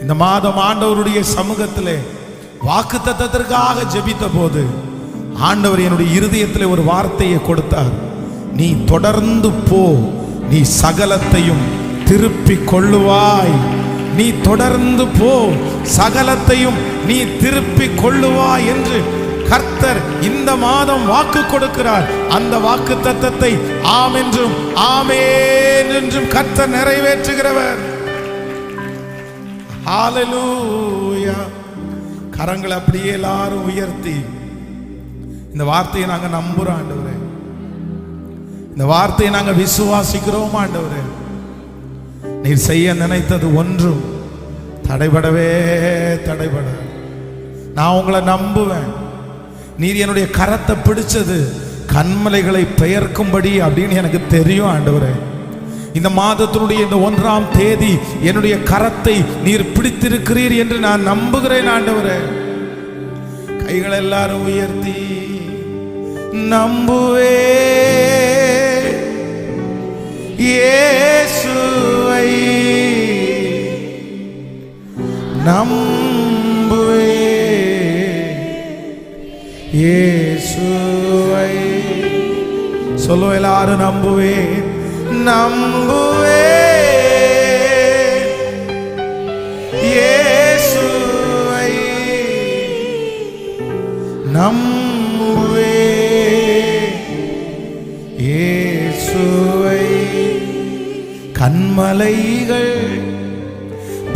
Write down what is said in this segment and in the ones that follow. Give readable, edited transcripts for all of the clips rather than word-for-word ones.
இந்த மாதம் ஆண்டவருடைய சமூகத்திலே வாக்குத்தத்தத்திற்காக ஜெபித்த போது ஆண்டவர் என்னுடைய இருதயத்தில் ஒரு வார்த்தையை கொடுத்தார். நீ தொடர்ந்து போ, நீ சகலத்தையும் திருப்பிக் கொள்ளுவாய். நீ தொடர்ந்து போ, சகலத்தையும் நீ திருப்பிக் கொள்ளுவாய் என்று கர்த்தர் இந்த மாதம் வாக்கு கொடுக்கிறார். அந்த வாக்கு தத்தத்தை ஆம் என்றும் ஆமென் என்றும் கர்த்தர் நிறைவேற்றுகிறவர். ஹalleluya. கரங்களை அப்படியே எல்லாரும் உயர்த்தி இந்த வார்த்தையை நாங்க நம்புறோம் ஆண்டவரே. இந்த வார்த்தையை நாங்க விசுவாசிக்கிறோம் ஆண்டவரே. நீர் செய்ய நினைத்தது ஒன்றும் தடைபடவே தடைபட. நான் உங்களை நம்புவேன். நீர் என்னுடைய கரத்தை பிடிச்சது கண்மலைகளை பெயர்க்கும்படி அப்படின்னு எனக்கு தெரியும் ஆண்டவரே. இந்த மாதத்தினுடைய இந்த 1ஆம் தேதி என்னுடைய கரத்தை நீர் பிடித்திருக்கிறீர் என்று நான் நம்புகிறேன் ஆண்டவரே. கைகளை எல்லாரும் உயர்த்தி நம்புவே இயேசுவை நம்புவே இயேசுவை. சொல்லோ எல்லாரும் நம்புவே நம்புவே இயேசுவை நம்புவே இயேசுவை. கண்மலைகள்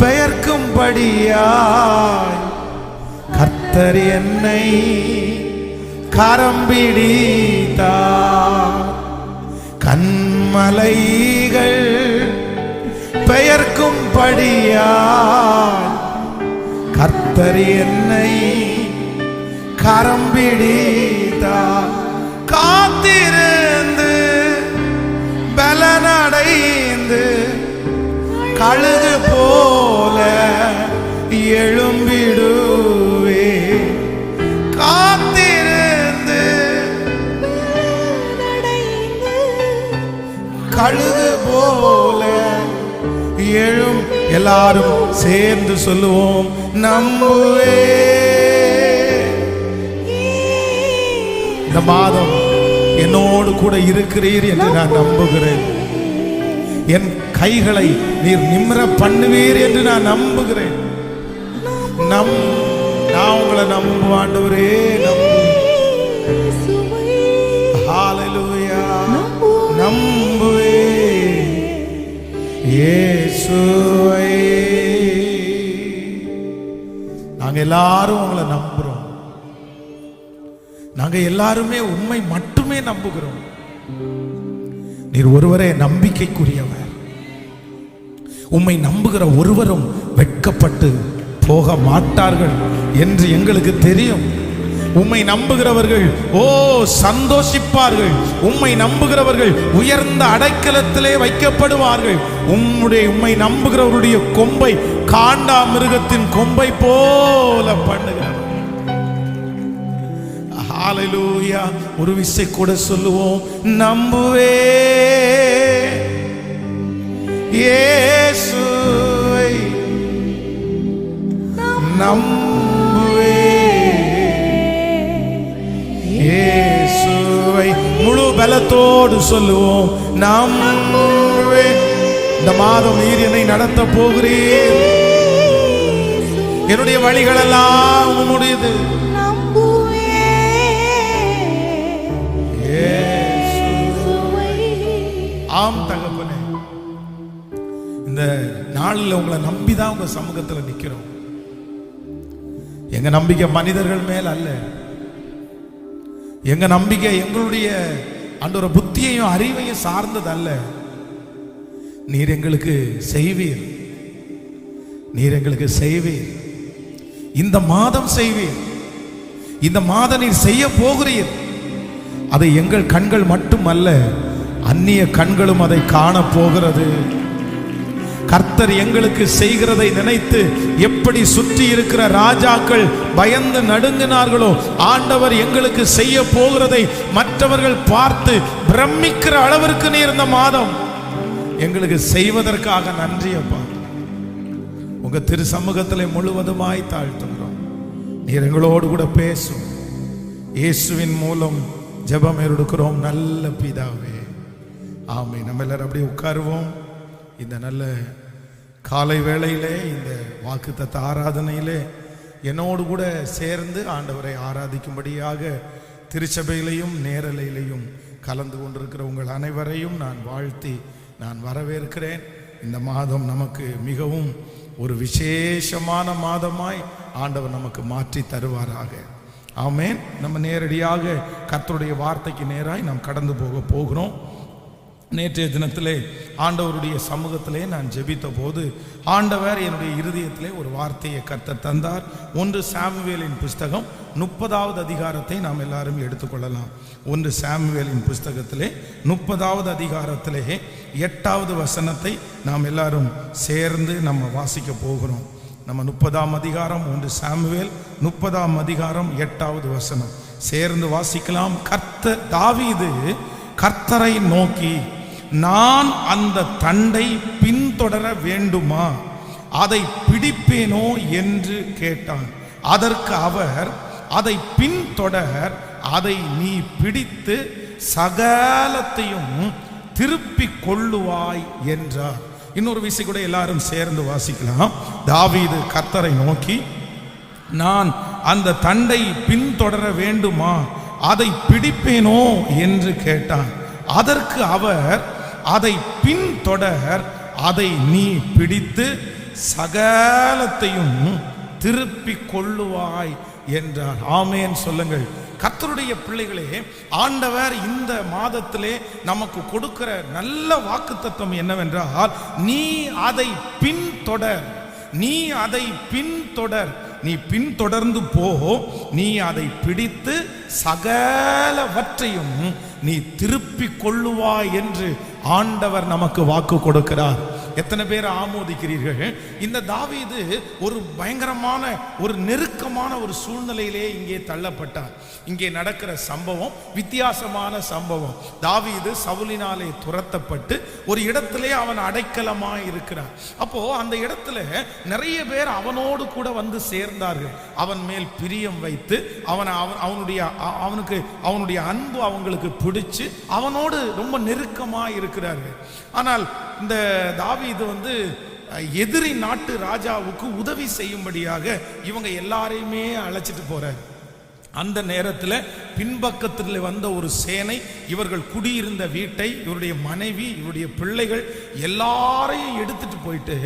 பெயர்க்கும்படியாய் கர்த்தர் என்னை கரம் பிடித்தார். கண்மலைகள் பெயர்க்கும்படியாய் கர்த்தர் என்னை கரம் பிடித்தார். காத்திருந்து பலனடைந்து கழுகு போல எழும்பிடுவே. காத்திருந்து கழுகு போல எழும். எல்லாரும் சேர்ந்து சொல்லுவோம் நம்புவே. இந்த மாதம் என்னோடு கூட இருக்கிறீர் என்று நான் நம்புகிறேன். என் கைகளை நீர் நிமிர பண்ணுவீர் என்று நான் நம்புகிறேன். நான் உங்களை நம்புவேன் ஆண்டவரே. ஹalleluya. நம்புவே இயேசுவை. நாங்க எல்லாரும் உங்களை நம்புறோம். நாங்க எல்லாருமே உண்மை மட்டுமே நம்புகிறோம். நீர் ஒருவரே நம்பிக்கைக்குரியவர். உம்மை நம்புகிற ஒருவரும் வெட்கப்பட்டு போக மாட்டார்கள் என்று எங்களுக்கு தெரியும். உம்மை நம்புகிறவர்கள் சந்தோஷிப்பார்கள். உம்மை நம்புகிறவர்கள் உயர்ந்த அடைக்கலத்திலே வைக்கப்படுவார்கள். உம்மை நம்புகிறவருடைய கொம்பை காண்டா மிருகத்தின் கொம்பை போல பண்ணுகிறார். ஹalleluya. ஒரு விசை கூட சொல்லுவோம் நம்புவே இயேசுவை நம்புவே இயேசுவை. முழு பலத்தோடு சொல்லுவோம் நம்புவே. இந்த மாதம் நீர் என்னை நடத்த போகிறீர். என்னுடைய வழிகள் எல்லாம் உம்முடையது. ஆம் தகப்பனே, இந்த நாளில் உங்களை நம்பிதான் உங்க சமூகத்தில் நிக்கிறோம். எங்க நம்பிக்கை மனிதர்கள் மேல் அல்ல. எங்க நம்பிக்கை எங்களுடைய அந்த புத்தியையும் அறிவையும் சார்ந்தது அல்ல. நீர் எங்களுக்கு செய்வீர். நீர் எங்களுக்கு செய்வீர். இந்த மாதம் செய்வீர். இந்த மாதம் நீர் செய்ய போகிறீர். அதை எங்கள் கண்கள் மட்டுமல்ல, அந்நிய கண்களும் அதை காண போகிறது. கர்த்தர் எங்களுக்கு செய்கிறதை நினைத்து எப்படி சுற்றி இருக்கிற ராஜாக்கள் பயந்து நடுங்கினார்களோ, ஆண்டவர் எங்களுக்கு செய்ய போகிறதை மற்றவர்கள் பார்த்து பிரமிக்கிற அளவிற்கு நீர் இந்த மாதம் எங்களுக்கு செய்வதற்காக நன்றி அப்பா. உங்க திரு சமூகத்திலே முழுவதுமாய் தாழ்த்துகிறோம். நீர் எங்களோடு கூட பேசும். இயேசுவின் மூலம் ஜெபம் எடுக்கிறோம் நல்ல பிதாவே, ஆமென். நம்ம எல்லாரும் அப்படியே உட்காருவோம். இந்த நல்ல காலை வேளையிலே, இந்த வாக்குத்தத்த ஆராதனையிலே என்னோடு கூட சேர்ந்து ஆண்டவரை ஆராதிக்கும்படியாக திருச்சபையிலையும் நேரலையிலையும் கலந்து கொண்டிருக்கிற உங்கள் அனைவரையும் நான் வாழ்த்தி நான் வரவேற்கிறேன். இந்த மாதம் நமக்கு மிகவும் ஒரு விசேஷமான மாதமாய் ஆண்டவர் நமக்கு மாற்றி தருவாராக. ஆமென். நம்ம நேரடியாக கர்த்தருடைய வார்த்தைக்கு நேராய் நாம் கடந்து போகிறோம். நேற்றைய தினத்திலே ஆண்டவருடைய சமூகத்திலே நான் ஜெபித்த போது ஆண்டவர் என்னுடைய இருதயத்திலே ஒரு வார்த்தையை கர்த்தர் தந்தார். 1 சாமுவேலின் புஸ்தகம் 30வது அதிகாரத்தை நாம் எல்லாரும் எடுத்துக்கொள்ளலாம். 1 சாமுவேலின் புஸ்தகத்திலே 30வது அதிகாரத்திலே 8வது வசனத்தை நாம் எல்லாரும் சேர்ந்து நம்ம வாசிக்க போகிறோம். நம்ம 30ஆம் அதிகாரம் 1 சாமுவேல் 30ஆம் அதிகாரம் 8வது வசனம் சேர்ந்து வாசிக்கலாம். தாவீது கர்த்தரை நோக்கி, நான் அந்த தண்டை பின்தொடர வேண்டுமா, அதை பிடிப்பேனோ என்று கேட்டான். அதற்கு அவர், அதை பின்தொடர், அதை நீ பிடித்து சகலத்தையும் திருப்பிக் கொள்ளுவாய் என்றார். இன்னொரு விஷயம் கூட எல்லாரும் சேர்ந்து வாசிக்கலாம். தாவீது கர்த்தரை நோக்கி, நான் அந்த தண்டை பின்தொடர வேண்டுமா, அதை பிடிப்பேனோ என்று கேட்டான். அதற்கு அவர், அதை பின்தொடர், அதை நீ பிடித்து சகலத்தையும் திருப்பிக் கொள்ளுவாய் என்றார். ஆமென் சொல்லுங்கள். கர்த்தருடைய பிள்ளைகளே, ஆண்டவர் இந்த மாதத்திலே நமக்கு கொடுக்கிற நல்ல வாக்குத்தத்தம் என்னவென்றால், நீ அதை பின்தொடர், நீ அதை பின்தொடர், நீ பின்தொடர்ந்து போ, நீ அதை பிடித்து சகலவற்றையும் நீ திருப்பிக் கொள்ளுவாய் என்று ஆண்டவர் நமக்கு வாக்கு கொடுக்கிறார். எத்தனை பேர் ஆமோதிக்கிறீர்கள்? இந்த தாவீது ஒரு பயங்கரமான ஒரு நெருக்கமான ஒரு சூழ்நிலையிலே இங்கே தள்ளப்பட்டார். இங்கே நடக்கிற சம்பவம் வித்தியாசமான சம்பவம். தாவீது சவுலினாலே துரத்தப்பட்டு ஒரு இடத்திலே அவன் அடைக்கலமாய் இருக்கிறான். அப்போ அந்த இடத்துல நிறைய பேர் அவனோடு கூட வந்து சேர்ந்தார்கள். அவன் மேல் பிரியம் வைத்து அவனுடைய அன்பு அவங்களுக்கு பிடிச்சு அவனோடு ரொம்ப நெருக்கமாய் இருக்கிறார்கள். ஆனால் இந்த தாவீது எதிரி நாட்டு ராஜாவுக்கு உதவி செய்யும்படியாக இவங்க எல்லாரையுமே அழைச்சிட்டு போறார். அந்த நேரத்தில் பின்பக்கத்தில் வந்த ஒரு சேனை இவர்கள் குடியிருந்த வீட்டை, இவருடைய மனைவி, இவருடைய பிள்ளைகள் எல்லாரையும் எடுத்துட்டு போயிட்டு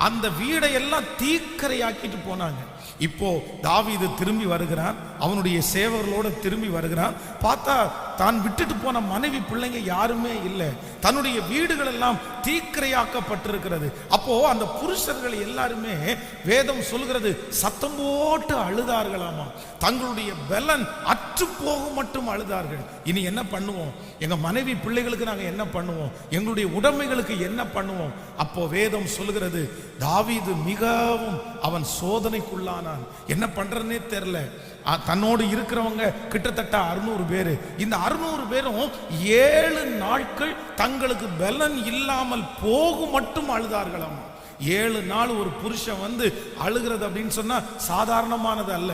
அந்த வீடை எல்லாம் தீக்கரையாக்கிட்டு போனாங்க. இப்போ தாவீது திரும்பி வருகிறான், அவனுடைய சேவர்களோட திரும்பி வருகிறான். பார்த்தா தான் விட்டுட்டு போன மனைவி பிள்ளைங்க யாருமே இல்லை, தன்னுடைய வீடுகள் எல்லாம் தீக்கிரையாக்கப்பட்டிருக்கிறது. அப்போ அந்த புருஷர்கள் எல்லாருமே வேதம் சொல்கிறது சத்தம் போட்டு அழுதார்களாமா. தங்களுடைய பலன் அற்று போகும் மட்டும் அழுதார்கள். இனி என்ன பண்ணுவோம், எங்க மனைவி பிள்ளைகளுக்கு நாங்க என்ன பண்ணுவோம், எங்களுடைய உடைமைகளுக்கு என்ன பண்ணுவோம்? அப்போ வேதம் சொல்கிறது தாவீது மிகவும் அவன் சோதனைக்குள்ளானான். என்ன பண்றதுன்னே தெரியல. தன்னோடு இருக்கிறவங்க கிட்டத்தட்ட 600 பேரு. இந்த 600 பேரும் 7 நாட்கள் தங்களுக்கு பலன் இல்லாமல் போகும் மட்டும் அழுதார்களாம். 7 நாள் ஒரு புருஷன் அழுகிறது அப்படின்னு சொன்னா சாதாரணமானது அல்ல.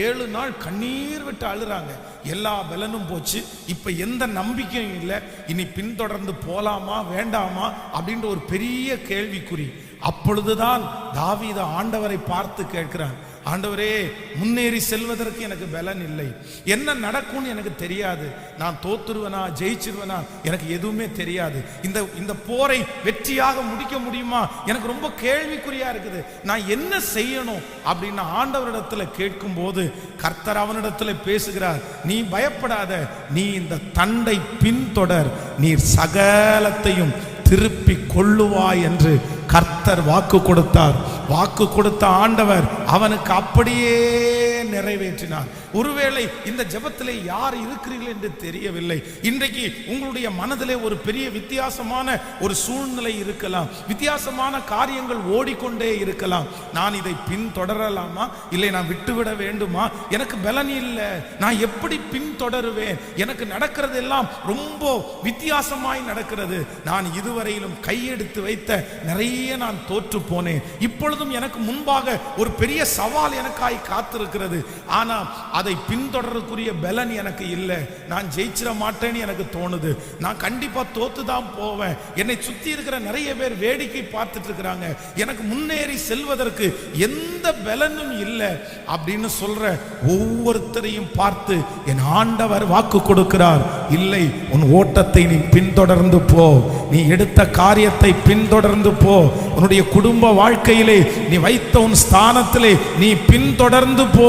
7 நாள் கண்ணீர் விட்டு அழுறாங்க. எல்லா பலனும் போச்சு, இப்ப எந்த நம்பிக்கையும் இல்லை, இனி பின்தொடர்ந்து போலாமா வேண்டாமா அப்படின்ற ஒரு பெரிய கேள்விக்குறி. அப்பொழுதுதான் தாவீது ஆண்டவரை பார்த்து கேட்கிறான், ஆண்டவரே, முன்னேறி செல்வதற்கு எனக்கு பலன் இல்லை, என்ன நடக்கும்னு எனக்கு தெரியாது, நான் தோத்துருவனா ஜெயிச்சிருவனா எனக்கு எதுவுமே தெரியாது, இந்த போரை வெற்றியாக முடிக்க முடியுமா எனக்கு ரொம்ப கேள்விக்குறியா இருக்குது, நான் என்ன செய்யணும் அப்படின்னு ஆண்டவரிடத்துல கேட்கும் போது கர்த்தர் அவனிடத்துல பேசுகிறார், நீ பயப்படாத, நீ இந்த தண்டை பின்தொடர், நீர் சகலத்தையும் திருப்பி கொள்ளுவாய் என்று கர்த்தர் வாக்கு கொடுத்தார். வாக்கு கொடுத்த ஆண்டவர் அவனுக்கு அப்படியே நிறைவேற்றினார். ஒருவேளை இந்த ஜெபத்திலே யார் இருக்கிறீர்கள் என்று தெரியவில்லை. இன்றைக்கு உங்களுடைய மனதிலே ஒரு பெரிய வித்தியாசமான ஒரு சூழ்நிலை இருக்கலாம், வித்தியாசமான காரியங்கள் ஓடிக்கொண்டே இருக்கலாம். நான் இதை பின்தொடரலாமா, இல்லை நான் விட்டுவிட வேண்டுமா, எனக்கு பலன் இல்லை, நான் எப்படி பின்தொடருவேன், எனக்கு நடக்கிறது எல்லாம் ரொம்ப வித்தியாசமாய் நடக்கிறது, நான் இதுவரையிலும் கையெடுத்து வைத்த நிறைய நான் தோற்று போனேன், இப்பொழுதும் எனக்கு முன்பாக ஒரு பெரிய சவால் எனக்காய் காத்திருக்கிறது, ஆனா அதை பின்தொடரக்கூடிய பலன் எனக்கு இல்லை, நான் ஜெயிச்சிட மாட்டேன்னு எனக்கு தோணுது, நான் கண்டிப்பா தோத்து தான் போவேன், என்னை சுத்தி இருக்கிற நிறைய பேர் வேடிக்கை பார்த்துட்டு இருக்கிறாங்க, எனக்கு முன்னேறி செல்வதற்கு எந்த பலனும் இல்லை அப்படின்னு சொல்ற ஒவ்வொருத்தரையும் பார்த்து என் ஆண்டவர் வாக்கு கொடுக்கிறார், இல்லை உன் ஓட்டத்தை நீ பின்தொடர்ந்து போ, நீ எடுத்த காரியத்தை பின்தொடர்ந்து போ, உன்னுடைய குடும்ப வாழ்க்கையிலே நீ வைத்த உன் ஸ்தானத்திலே நீ பின்தொடர்ந்து போ.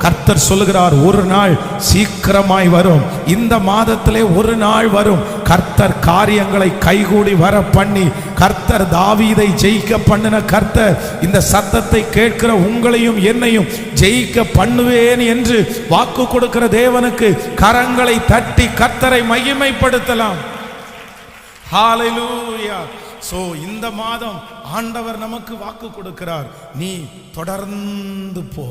கர்த்தர் சொல்லுகிறார், ஒரு நாள் சீக்கிரமாய் வரும், இந்த மாதத்திலே ஒரு நாள் வரும், கர்த்தர் காரியங்களை கைகூடி வர பண்ணி, கர்த்தர் தாவீதை ஜெயிக்க பண்ணின கர்த்தர் இந்த சத்தத்தை கேட்கிற உங்களையும் என்னையும் ஜெயிக்க பண்ணுவேன் என்று வாக்கு கொடுக்கிற தேவனுக்கு கரங்களை தட்டி கர்த்தரை மகிமைப்படுத்தலாம். ஹல்லேலூயா. சோ இந்த மாதம் ஆண்டவர் நமக்கு வாக்கு கொடுக்கிறார், நீ தொடர்ந்து போ,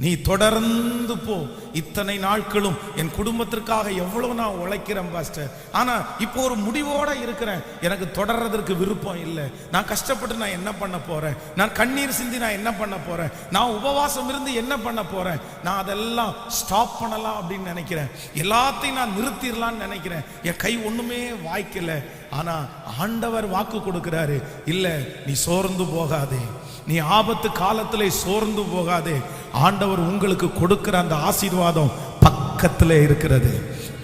நீ தொடர்ந்து போ. இத்தனை நாட்களும் என் குடும்பத்திற்காக எவ்வளவு நான் உழைக்கிறேன் பாஸ்டர், ஆனா இப்போ ஒரு முடிவோட இருக்கிறேன், எனக்கு தொடர்றதற்கு விருப்பம் இல்லை, நான் கஷ்டப்பட்டு நான் என்ன பண்ண போறேன், நான் கண்ணீர் சிந்தி நான் என்ன பண்ண போறேன், நான் உபவாசம் இருந்து என்ன பண்ண போறேன், நான் அதெல்லாம் ஸ்டாப் பண்ணலாம் அப்படின்னு நினைக்கிறேன், எல்லாத்தையும் நான் நிறுத்திடலான்னு நினைக்கிறேன், என் கை ஒண்ணுமே வாய்க்கல. ஆனா ஆண்டவர் வாக்கு கொடுக்கிறாரு, இல்ல நீ சோர்ந்து போகாதே, நீ ஆபத்து காலத்திலே சோர்ந்து போகாதே, ஆண்டவர் உங்களுக்கு கொடுக்கிற அந்த ஆசீர்வாதம் பக்கத்திலே இருக்கிறது.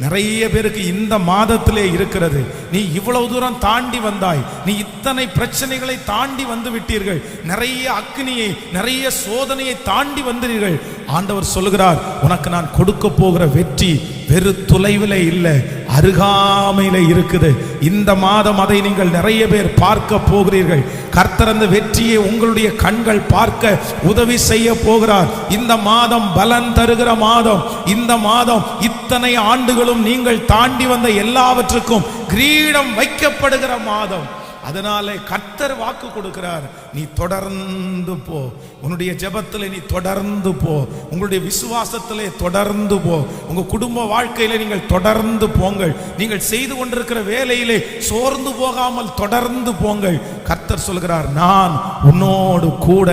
நிறைய பேருக்கு இந்த மாதத்திலே இருக்கிறது. நீ இவ்வளவு தூரம் தாண்டி வந்தாய், நீ இத்தனை பிரச்சனைகளை தாண்டி வந்து விட்டீர்கள், நிறைய அக்னியை நிறைய சோதனையை தாண்டி வந்தீர்கள். ஆண்டவர் சொல்லுகிறார், உனக்கு நான் கொடுக்க போகிற வெற்றி வெறு தொலைவிலே இல்லை, அருகாமையில இருக்குது. இந்த மாதம் அதை நீங்கள் நிறைய பேர் பார்க்க போகிறீர்கள். கர்த்தர் அந்த வெற்றியை உங்களுடைய கண்கள் பார்க்க உதவி செய்ய போகிறார். இந்த மாதம் பலன் தருகிற மாதம், இந்த மாதம் இத்தனை ஆண்டுகளும் நீங்கள் தாண்டி வந்த எல்லாவற்றுக்கும் கிரீடம் வைக்கப்படுகிற மாதம். அதனாலே கர்த்தர் வாக்கு கொடுக்கிறார், நீ தொடர்ந்து போ, உன்னுடைய ஜெபத்திலே நீ தொடர்ந்து போ, உங்களுடைய விசுவாசத்திலே தொடர்ந்து போ, உங்க குடும்ப வாழ்க்கையிலே நீங்கள் தொடர்ந்து போங்கள், நீங்கள் செய்து கொண்டிருக்கிற வேலையிலே சோர்ந்து போகாமல் தொடர்ந்து போங்கள். கர்த்தர் சொல்கிறார், நான் உன்னோடு கூட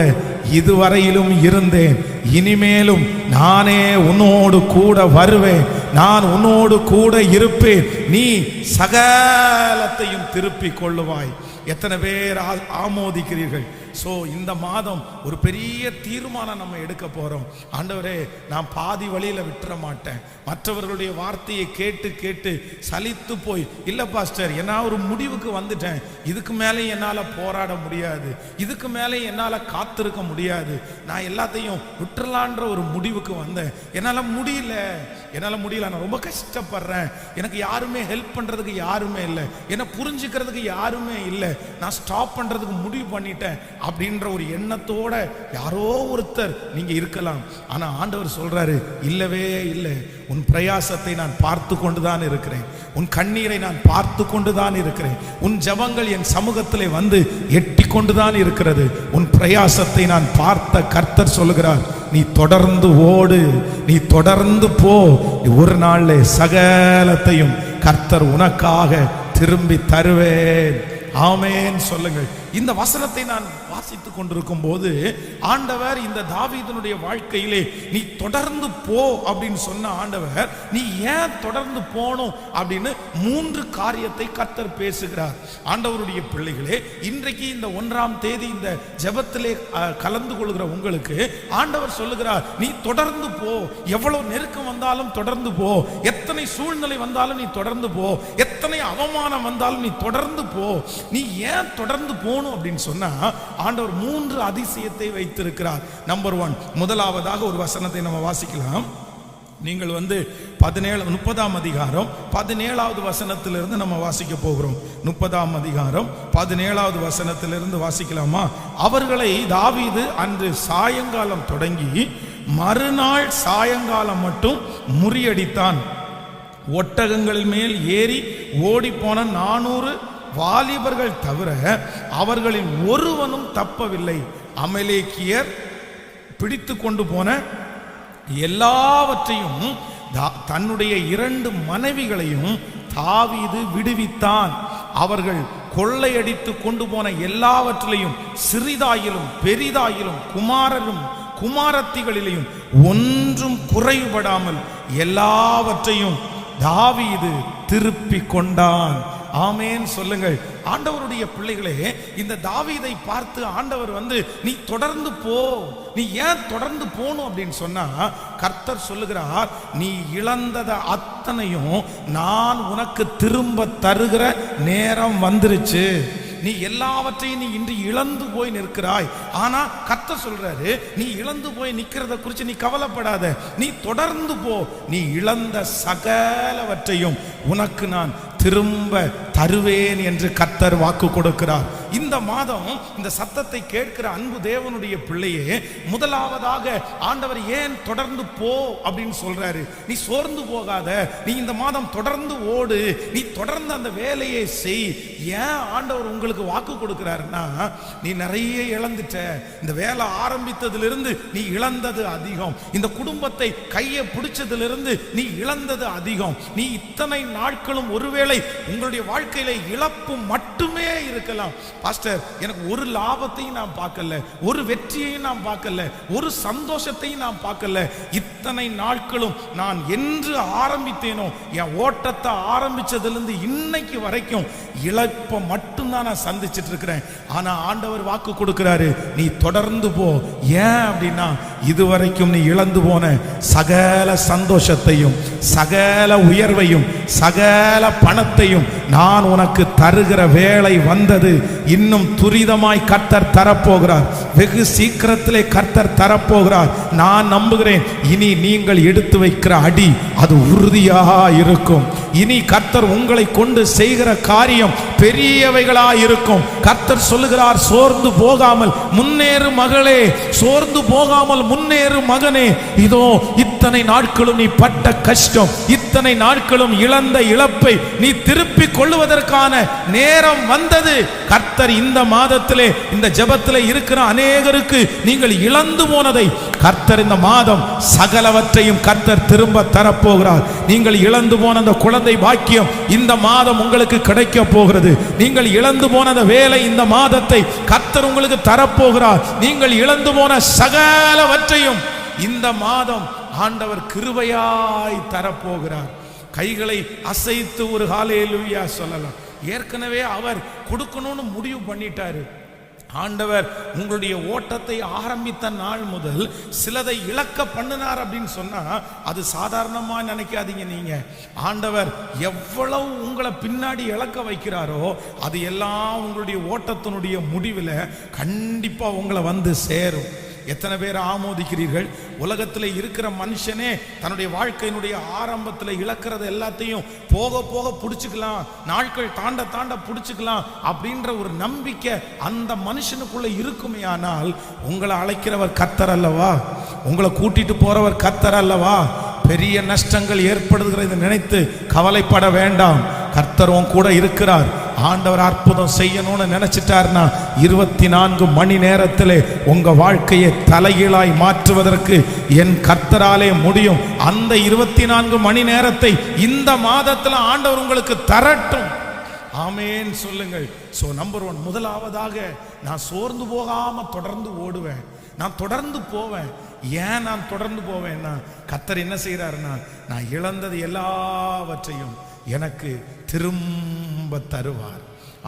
இதுவரையிலும் இருந்தேன், இனிமேலும் நானே உன்னோடு கூட வருவேன், நான் உன்னோடு கூட இருப்பேன், நீ சகலத்தையும் திருப்பிக் கொள்ளுவாய். எத்தனை பேர் ஆமோதிக்கிறீர்கள்? ஸோ இந்த மாதம் ஒரு பெரிய தீர்மானம் நம்ம எடுக்க போகிறோம். ஆண்டவரே, நான் பாதி வழியில் விட்டுற மாட்டேன். மற்றவர்களுடைய வார்த்தையை கேட்டு கேட்டு சலித்து போய், இல்லை பாஸ்டர் என்னால் ஒரு முடிவுக்கு வந்துட்டேன், இதுக்கு மேலே என்னால் போராட முடியாது, இதுக்கு மேலே என்னால் காத்திருக்க முடியாது, நான் எல்லாத்தையும் விட்டுறலான்ற ஒரு முடிவுக்கு வந்தேன், என்னால் முடியல, நான் ரொம்ப கஷ்டப்படுறேன், எனக்கு யாருமே ஹெல்ப் பண்ணுறதுக்கு யாருமே இல்லை, என்னை புரிஞ்சுக்கிறதுக்கு யாருமே இல்லை, நான் ஸ்டாப் பண்ணுறதுக்கு முடிவு பண்ணிட்டேன் அப்படின்ற ஒரு எண்ணத்தோட யாரோ ஒருத்தர் நீங்க இருக்கலாம். ஆனா ஆண்டவர் சொல்றாரு, இல்லவே இல்லை, உன் பிரயாசத்தை நான் பார்த்து கொண்டுதான் இருக்கிறேன், உன் கண்ணீரை நான் பார்த்து கொண்டுதான் இருக்கிறேன், உன் ஜெபங்கள் என் சமூகத்திலே வந்து எட்டி கொண்டுதான் இருக்கிறது, உன் பிரயாசத்தை நான் பார்த்த கர்த்தர் சொல்லுகிறார், நீ தொடர்ந்து ஓடு, நீ தொடர்ந்து போ, ஒரு நாள்ல சகலத்தையும் கர்த்தர் உனக்காக திரும்பி தருவேன். ஆமென் சொல்லுங்கள். இந்த வசனத்தை நான் வாசித்துக் கொண்டிருக்கும் போது ஆண்டவர் இந்த தாவீதுனுடைய வாழ்க்கையிலே நீ தொடர்ந்து போ அப்படின்னு சொன்ன ஆண்டவர், நீ ஏன் தொடர்ந்து போகணும் அப்படின்னு 3 காரியத்தை கர்த்தர் பேசுகிறார். ஆண்டவருடைய பிள்ளைகளே, இன்றைக்கு இந்த 1ஆம் தேதி இந்த ஜெபத்திலே கலந்து கொள்கிற உங்களுக்கு ஆண்டவர் சொல்லுகிறார், நீ தொடர்ந்து போ, எவ்வளவு நெருக்கம் வந்தாலும் தொடர்ந்து போ, எத்தனை சூழ்நிலை வந்தாலும் நீ தொடர்ந்து போ, எத்தனை அவமானம் வந்தாலும் நீ தொடர்ந்து போ. நீ ஏன் தொடர்ந்து போகணும் அப்படின்னு சொன்னா ஆண்டவர் 3 அதிசயத்தை வைத்திருக்கிறார். நம்பர் 1, முதலாவதாக ஒரு வசனத்தை நம்ம வாசிக்கலாம். நீங்கள் 30ஆம் அதிகாரம் 17வது வசனத்திலிருந்து நம்ம வாசிக்க போகிறோம். 30ஆம் அதிகாரம் 17வது வசனத்திலிருந்து வாசிக்கலாமா? அவர்களை தாவீது அன்று சாயங்காலம் தொடங்கி மறுநாள் சாயங்காலம் மட்டும் முறியடித்தான். ஒட்டகங்களின் மேல் ஏறி ஓடிப்போன 400 வாலிபர்கள் தவிர அவர்களில் ஒருவனும் தப்பவில்லை. அமலேக்கியர் பிடித்து கொண்டு போன எல்லாவற்றையும் தன்னுடைய 2 மனைவிகளையும் தாவீது விடுவித்தான். அவர்கள் கொள்ளையடித்து கொண்டு போன எல்லாவற்றிலையும் சிறிதாயிலும் பெரிதாயிலும் குமாரரும் குமாரத்திகளிலேயும் ஒன்றும் குறைபடாமல் எல்லாவற்றையும் தாவீது திருப்பி கொண்டான். ஆமேன் சொல்லுங்கள். ஆண்டவருடைய பிள்ளைகளே, இந்த தாவீதை பார்த்து ஆண்டவர் நீ தொடர்ந்து போ. நீ ஏன் தொடர்ந்து போகணும் அப்படின்னு சொன்னா, கர்த்தர் சொல்லுகிறார், நீ இழந்தத அத்தனையும் நான் உனக்கு திரும்ப தருகிற நேரம் வந்துருச்சு. நீ எல்லாவற்றையும் நீ இன்று இழந்து போய் நிற்கிறாய். ஆனா கர்த்தர் சொல்றாரு, நீ இழந்து போய் நிக்கிறத குறித்து நீ கவலைப்படாத, நீ தொடர்ந்து போ. நீ இழந்த சகலவற்றையும் உனக்கு நான் திரும்ப தருவேன் என்று கர்த்தர் வாக்கு கொடுக்கிறார். இந்த மாதம் இந்த சத்தத்தை கேட்கிற அன்பு தேவனுடைய பிள்ளையே, முதலாவதாக ஆண்டவர் ஏன் தொடர்ந்து போ அப்படின்னு சொல்றாரு. நீ சோர்ந்து போகாத, நீ இந்த மாதம் தொடர்ந்து ஓடு, நீ தொடர்ந்து அந்த வேலையை செய். ஏன் ஆண்டவர் உங்களுக்கு வாக்கு கொடுக்கிறாருன்னா, நீ நிறைய இழந்துட்ட. இந்த வேலை ஆரம்பித்ததிலிருந்து நீ இழந்தது அதிகம். இந்த குடும்பத்தை கையை பிடிச்சதிலிருந்து நீ இழந்தது அதிகம். நீ இத்தனை நாட்களும் ஒருவேளை உங்களுடைய வாழ்க்கையில இழப்பு மட்டுமே இருக்கலாம். பாஸ்டர், எனக்கு ஒரு லாபத்தையும் நான் பார்க்கல, ஒரு வெற்றியையும் நான் பார்க்கல, ஒரு சந்தோஷத்தையும் நான் பார்க்கல. இத்தனை நாட்களும் நான் என்று ஆரம்பித்தேனோ, என் ஓட்டத்தை ஆரம்பிச்சதிலிருந்து இன்னைக்கு வரைக்கும் இழப்பை மட்டும்தான் நான் சந்திச்சிட்டு இருக்கிறேன். ஆனா ஆண்டவர் வாக்கு கொடுக்கிறாரு, நீ தொடர்ந்து போ. ஏன் அப்படின்னா, இதுவரைக்கும் நீ இழந்து போன சகல சந்தோஷத்தையும் சகல உயர்வையும் சகல பணத்தையும் நான் உனக்கு தருகிற வேளை வந்தது. இன்னும் துரிதமாய் கர்த்தர் தரப்போகிறார். வெகு சீக்கிரத்திலே கர்த்தர் தரப்போகிறார். நான் நம்புகிறேன், இனி நீங்கள் எடுத்து வைக்கிற அடி அது உறுதியாக இருக்கும். இனி கர்த்தர் உங்களை கொண்டு செய்கிற காரியம் பெரியவைகளா இருக்கும். கர்த்தர் சொல்லுகிறார், சோர்ந்து போகாமல் முன்னேறு மகளே, சோர்ந்து போகாமல் முன்னேறு மகனே. இதோ இத்தனை நாட்களும் நீ பட்ட கஷ்டம், இத்தனை நாட்களும் இழந்த இழப்பை நீ திருப்பி கொள்வதற்கான நேரம் வந்தது. கர்த்தர் இந்த மாதத்திலே இந்த ஜெபத்திலே இருக்கிற அநேகருக்கு நீங்கள் இழந்து போனதை கர்த்தர் இந்த மாதம் சகலவற்றையும் கர்த்தர் திரும்ப தரப்போகிறார். நீங்கள் இழந்து போன அந்த குழந்தை பாக்கியம் இந்த மாதம் உங்களுக்கு கிடைக்க போகிறது. நீங்கள் இழந்து போன அந்த வேலை இந்த மாதத்தை கர்த்தர் உங்களுக்கு தரப்போகிறார். நீங்கள் இழந்து போன சகலவற்றையும் இந்த மாதம் ஆண்டவர் கிருபையாய் தரப்போகிறார். கைகளை அசைத்து ஒரு ஹல்லேலூயா சொல்லலாம். ஏற்கனவே அவர் கொடுக்கணும்னு முடிவு பண்ணிட்டாரு. ஆண்டவர் உங்களுடைய ஓட்டத்தை ஆரம்பித்த நாள் முதல் சிலதை இழக்க பண்ணினார் அப்படின்னு சொன்னா அது சாதாரணமா நினைக்காதீங்க. நீங்க ஆண்டவர் எவ்வளவு உங்களை பின்னாடி இழக்க வைக்கிறாரோ அது எல்லாம் உங்களுடைய ஓட்டத்தினுடைய முடிவில் கண்டிப்பா உங்களை வந்து சேரும். எத்தனை பேர் ஆமோதிக்கிறீர்கள்? உலகத்தில் இருக்கிற மனுஷனே தன்னுடைய வாழ்க்கையினுடைய ஆரம்பத்தில் இழக்கிறது எல்லாத்தையும் போக போக பிடிச்சிக்கலாம், நாட்கள் தாண்ட தாண்ட பிடிச்சிக்கலாம் அப்படின்ற ஒரு நம்பிக்கை அந்த மனுஷனுக்குள்ள இருக்குமே. ஆனால் உங்களை அழைக்கிறவர் கர்த்தர் அல்லவா? உங்களை கூட்டிட்டு போறவர் கர்த்தர் அல்லவா? பெரிய நஷ்டங்கள் ஏற்படுகிறது நினைத்து கவலைப்பட வேண்டாம். கர்த்தர் உன் கூட இருக்கிறார். ஆண்டவர் அற்புதம் செய்யணும்னு நினைச்சிட்டார்னா 24 மணி நேரத்திலே உங்க வாழ்க்கையை தலைகீழாய் மாற்றுவதற்கு என் கர்த்தராலே முடியும். அந்த 24 மணி நேரத்தை இந்த மாதத்துல ஆண்டவர் உங்களுக்கு தரட்டும். ஆமேன் சொல்லுங்கள். சோ நம்பர் 1, முதலாவதாக நான் சோர்ந்து போகாம தொடர்ந்து ஓடுவேன், நான் தொடர்ந்து போவேன். ஏன் நான் தொடர்ந்து போவேன்னா, கர்த்தர் என்ன செய்யறாருன்னா, நான் இழந்தது எல்லாவற்றையும் எனக்கு திரும்ப தருவார்.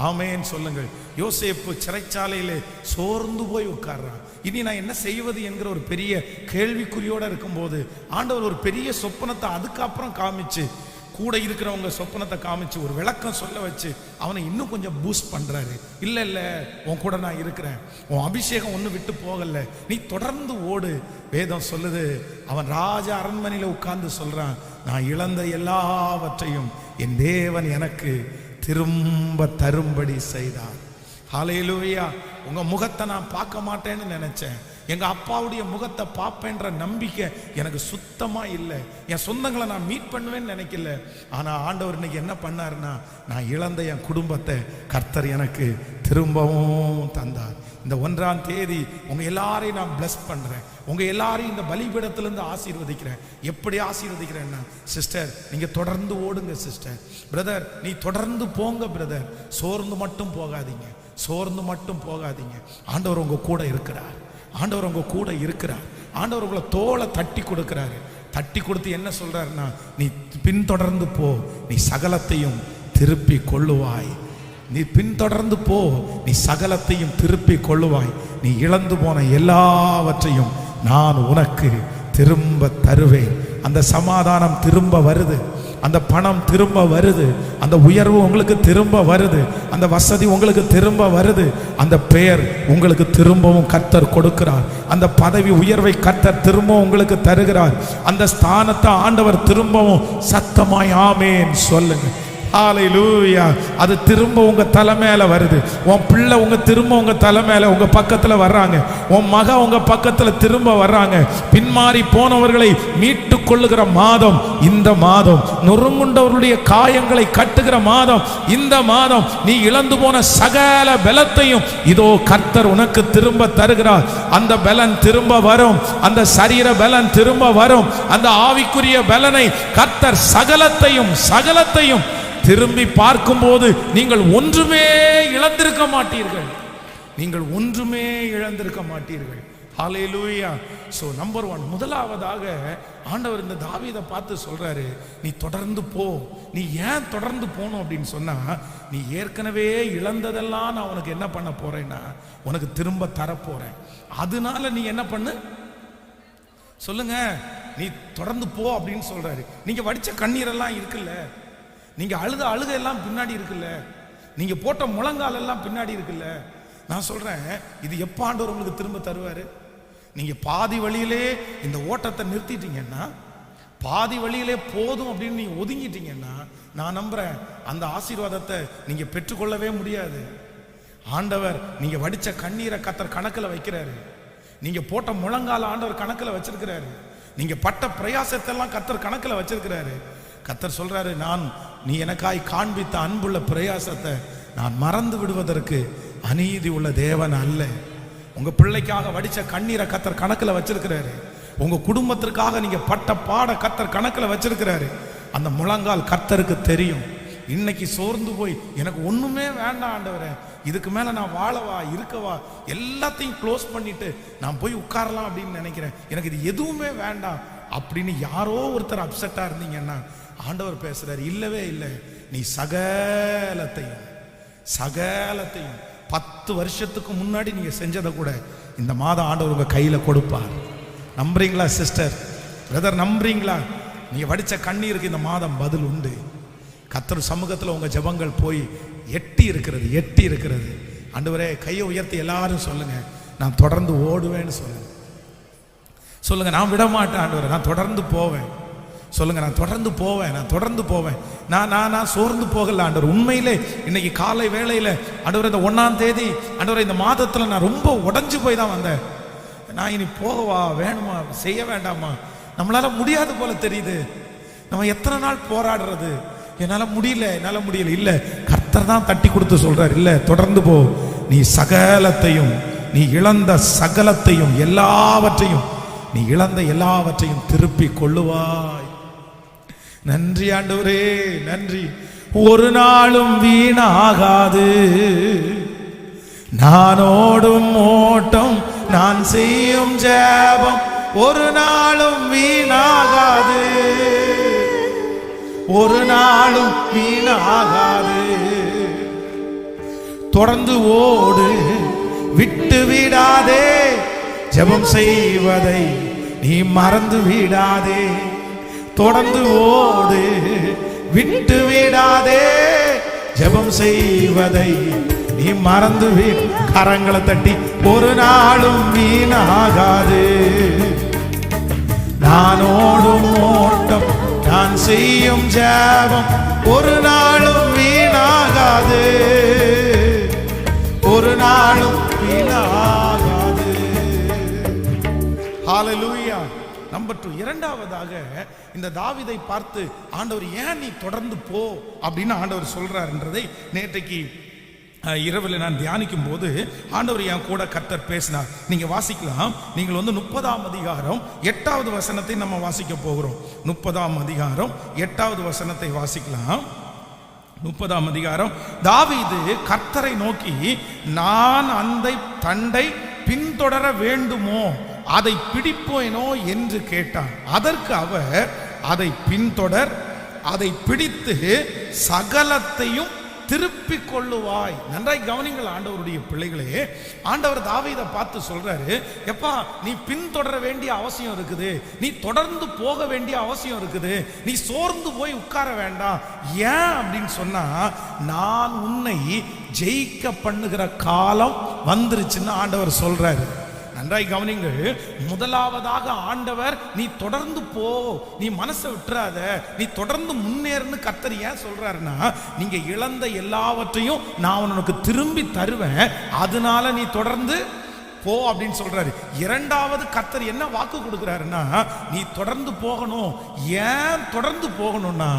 ஆமேன் சொல்லுங்கள். யோசேப்பு சிறைச்சாலையிலே சோர்ந்து போய் உட்கார்றான். இனி நான் என்ன செய்வது என்கிற ஒரு பெரிய கேள்விக்குறியோட இருக்கும்போது ஆண்டவர் ஒரு பெரிய சொப்பனத்தை அதுக்கப்புறம் காமிச்சு, கூட இருக்கிறவங்க சொப்பனத்தை காமிச்சு ஒரு விளக்கம் சொல்ல வச்சு அவனை இன்னும் கொஞ்சம் பூஸ்ட் பண்றாரு. இல்ல இல்ல, உன் கூட நான் இருக்கிறேன், உன் அபிஷேகம் ஒண்ணு விட்டு போகல, நீ தொடர்ந்து ஓடு. வேதம் சொல்லுது, அவன் ராஜ அரண்மனையில உட்கார்ந்து சொல்றான், நான் இழந்த எல்லாவற்றையும் என் தேவன் எனக்கு திரும்ப தரும்படி செய்தார். ஹல்லேலூயா. உங்க முகத்தை நான் பார்க்க மாட்டேன்னு நினைச்சேன், எங்க அப்பாவுடைய முகத்தை பார்ப்பேன்ற நம்பிக்கை எனக்கு சுத்தமா இல்லை. என் சொந்தங்களை நான் மீட் பண்ணுவேன்னு நினைக்கல. ஆனா ஆண்டவர் இன்னைக்கு என்ன பண்ணாருன்னா, நான் இழந்த என் குடும்பத்தை கர்த்தர் எனக்கு திரும்பவும் தந்தார். இந்த 1ஆம் தேதி உங்க எல்லாரையும் நான் பிளஸ் பண்றேன். உங்க எல்லாரையும் இந்த பலிபீடத்திலிருந்து ஆசீர்வதிக்கிறேன். எப்படி ஆசீர்வதிக்கிறேன்னா, சிஸ்டர் நீங்க தொடர்ந்து ஓடுங்க சிஸ்டர். பிரதர் நீ தொடர்ந்து போங்க பிரதர். சோர்ந்து மட்டும் போகாதீங்க, சோர்ந்து மட்டும் போகாதீங்க. ஆண்டவர் உங்க கூட இருக்கிறார். ஆண்டவர் உங்க கூட இருக்கிறார். ஆண்டவர் உங்களை தோளை தட்டி கொடுக்கிறாரு. தட்டி கொடுத்து என்ன சொல்றாருன்னா, நீ பின்தொடர்ந்து போ, நீ சகலத்தையும் திருப்பி கொள்ளுவாய். நீ பின்தொடர்ந்து போ, நீ சகலத்தையும் திருப்பி கொள்ளுவாய். நீ இழந்து போன எல்லாவற்றையும் நான் உனக்கு திரும்ப தருவேன். அந்த சமாதானம் திரும்ப வருது, அந்த பணம் திரும்ப வருது, அந்த உயர்வு உங்களுக்கு திரும்ப வருது, அந்த வசதி உங்களுக்கு திரும்ப வருது, அந்த பெயர் உங்களுக்கு திரும்பவும் கர்த்தர் கொடுக்கிறார். அந்த பதவி உயர்வை கர்த்தர் திரும்பவும் உங்களுக்கு தருகிறார். அந்த ஸ்தானத்தை ஆண்டவர் திரும்பவும் சத்தமாய் ஆமென் சொல்லுங்க. ஹல்லேலூயா. அது திரும்ப உங்க தலை மேல வருது. உன் பிள்ளை திரும்ப உங்க தலை மேல உங்க பக்கத்துல வர்றாங்க. உன் மக உங்க பக்கத்துல திரும்ப வர்றாங்க. பின்மாறி போனவர்களை மீட்டு கொள்ளுகிற மாதம் இந்த மாதம். நொறுங்குண்டவர்களுடைய காயங்களை கட்டுகிற மாதம் இந்த மாதம். நீ இழந்து போன சகல பலத்தையும் இதோ கர்த்தர் உனக்கு திரும்ப தருகிறார். அந்த பலன் திரும்ப வரும், அந்த சரீர பலன் திரும்ப வரும், அந்த ஆவிக்குரிய பலனை கர்த்தர் சகலத்தையும் திரும்பி பார்க்கும்போது நீங்கள் ஒன்றுமே இழந்திருக்க மாட்டீர்கள். நீங்கள் ஒன்றுமே இழந்திருக்க மாட்டீர்கள். ஹல்லேலூயா. சோ நம்பர் 1, முதலாவதாக ஆண்டவர் இந்த தாவீதை பார்த்து சொல்றாரு, நீ தொடர்ந்து போ. நீ ஏன் தொடர்ந்து போகணும் அப்படின்னு சொன்னா, நீ ஏற்கனவே இழந்ததெல்லாம் நான் உனக்கு என்ன பண்ண போறேன்னா, உனக்கு திரும்ப தரப்போறேன். அதனால நீ என்ன பண்ணு சொல்லுங்க, நீ தொடர்ந்து போ அப்படின்னு சொல்றாரு. நீங்க வடிச்ச கண்ணீரெல்லாம் இருக்குல்ல, நீங்க அழுக எல்லாம் பின்னாடி இருக்குல்ல, நீங்க போட்ட முழங்கால் எல்லாம் பின்னாடி இருக்குல்ல. நான் சொல்றேன், இது எப்ப ஆண்டவர் உங்களுக்கு திரும்ப தருவாரு? நீங்க பாதி வழியிலே இந்த ஓட்டத்தை நிறுத்திட்டீங்கன்னா, பாதி வழியிலே போதும் அப்படின்னு நீங்க ஒதுங்கிட்டீங்கன்னா, நான் நம்புறேன் அந்த ஆசீர்வாதத்தை நீங்க பெற்றுக்கொள்ளவே முடியாது. ஆண்டவர் நீங்க வடிச்ச கண்ணீரை கர்த்தர் கணக்குல வைக்கிறாரு. நீங்க போட்ட முழங்கால ஆண்டவர் கணக்குல வச்சிருக்கிறாரு. நீங்க பட்ட பிரயாசத்தை எல்லாம் கர்த்தர் கணக்குல வச்சிருக்கிறாரு. கர்த்தர் சொல்றாரு, நீ எனக்காய் காண்பித்த அன்புள்ள பிரயாசத்தை நான் மறந்து விடுவதற்கு அநீதி உள்ள தேவன் அல்ல. உங்க பிள்ளைக்காக வடிச்ச கண்ணீரை கர்த்தர் கணக்குல வச்சிருக்கிறாரு. உங்க குடும்பத்திற்காக நீங்க பட்ட பாட கர்த்தர் கணக்குல வச்சிருக்கிறாரு. அந்த முழங்கால் கர்த்தருக்கு தெரியும். இன்னைக்கு சோர்ந்து போய் எனக்கு ஒண்ணுமே வேண்டாம் ஆண்டவரே, இதுக்கு மேல நான் வாழவா இருக்கவா எல்லாத்தையும் க்ளோஸ் பண்ணிட்டு நான் போய் உட்காரலாம் அப்படின்னு நினைக்கிறேன், எனக்கு இது எதுவுமே வேண்டாம் அப்படின்னு யாரோ ஒருத்தர் அப்செட்டா இருந்தீங்கன்னா ஆண்டவர் பேசுறாரு, இல்லவே இல்லை, நீ சகலத்தையும் 10 வருஷத்துக்கு முன்னாடி நீங்க செஞ்சதை கூட இந்த மாதம் ஆண்டவர் உங்க கையில கொடுப்பார். நம்புறீங்களா சிஸ்டர், பிரதர்? நம்புறீங்களா? நீங்க வடிச்ச கண்ணீருக்கு இந்த மாதம் பதில் உண்டு. கர்த்தர் சமூகத்தில் உங்க ஜெபங்கள் போய் எட்டி இருக்கிறது. ஆண்டவரே, கையை உயர்த்தி எல்லாரும் சொல்லுங்க, நான் தொடர்ந்து ஓடுவேன்னு சொல்லுங்க. நான் விட மாட்டேன் ஆண்டவரே, நான் தொடர்ந்து போவேன். சொல்லுங்க, நான் தொடர்ந்து போவேன். நான் சோர்ந்து போகல ஆண்டவர். உண்மையிலே இன்னைக்கு காலை வேளையில ஆண்டவர், இந்த 1ஆம் தேதி ஆண்டவர், இந்த மாதத்துல நான் ரொம்ப உடைஞ்சு போய் தான் வந்தேன். நான் இனி போகவா வேணுமா, செய்ய வேண்டாமா, நம்மளால முடியாது போல தெரியுது. நம்ம எத்தனை நாள் போராடுறது, என்னால முடியல. இல்ல, கர்த்தர் தான் தட்டி கொடுத்து சொல்றாரு, இல்ல தொடர்ந்து போ. நீ சகலத்தையும், நீ இழந்த சகலத்தையும், நீ இழந்த எல்லாவற்றையும் திருப்பி கொள்ளுவாய். நன்றி ஆண்டவரே, நன்றி. ஒரு நாளும் வீணாகாது நான் ஓடும் ஓட்டம், நான் செய்யும் ஜெபம், ஒரு நாளும் வீணாகாது, ஒரு நாளும் வீணாகாது. தொடர்ந்து ஓடு, விட்டு விடாதே, ஜெபம் செய்வதை நீ மறந்து விடாதே. தொடர்ந்து ஓடு, விட்டு விடாதே, ஜெபம் செய்வதை நீ மறந்து விடு. கரங்களை தட்டி, ஒரு நாளும் வீணாகாது நான் ஓடும் ஓட்டம், நான் செய்யும் ஜெபம், ஒரு நாளும் வீணாகாது, ஒரு நாளும் வீணாகாது. ஹalleluya. நம்பர் 2, இரண்டாவதாக இந்த தாவீதை பார்த்து ஆண்டவர் ஏன் நீ தொடர்ந்து போ அப்படின்னு ஆண்டவர் சொல்றாருன்றதை நேற்றைக்கு இரவில் நான் தியானிக்கும் போது ஆண்டவர் என் கூட கர்த்தர் பேசினார். நீங்க வாசிக்கலாம். நீங்கள் 30ஆம் அதிகாரம் 8வது வசனத்தை நம்ம வாசிக்க போகிறோம். 30ஆம் அதிகாரம் 8வது வசனத்தை வாசிக்கலாம். 30ஆம் அதிகாரம். தாவீது கர்த்தரை நோக்கி, நான் அந்த தண்டை பின்தொடர வேண்டுமோ, அதை பிடிப்பேனோ என்று கேட்டான். அதற்கு அவர், அதை பின்தொடர், அதை பிடித்து சகலத்தையும் திருப்பிக் கொள்ளுவாய். நன்றாய் கவனிங்கள் ஆண்டவருடைய பிள்ளைகளே. ஆண்டவர் தாவீதை பார்த்து சொல்றாரு, எப்பா நீ பின்தொடர வேண்டிய அவசியம் இருக்குது, நீ தொடர்ந்து போக வேண்டிய அவசியம் இருக்குது, நீ சோர்ந்து போய் உட்கார வேண்டாம். ஏன் அப்படின்னு சொன்னா, நான் உன்னை ஜெயிக்க பண்ணுகிற காலம் வந்துருச்சுன்னு ஆண்டவர் சொல்றாரு. நன்றாய் கவனிங்கள். முதலாவதாக ஆண்டவர் நீ தொடர்ந்து போ, நீ மனசை விட்டுறாத, நீ தொடர்ந்து முன்னேறுன்னு கர்த்தர் ஏன் சொல்றாருன்னா, நீங்க இழந்த எல்லாவற்றையும் நான் உனக்கு திரும்பி தருவேன், அதனால நீ தொடர்ந்து போ அப்படின்னு சொல்றாரு. இரண்டாவது கர்த்தர் என்ன வாக்கு கொடுக்கிறாருன்னா, நீ தொடர்ந்து போகணும். ஏன் தொடர்ந்து போகணும்னா,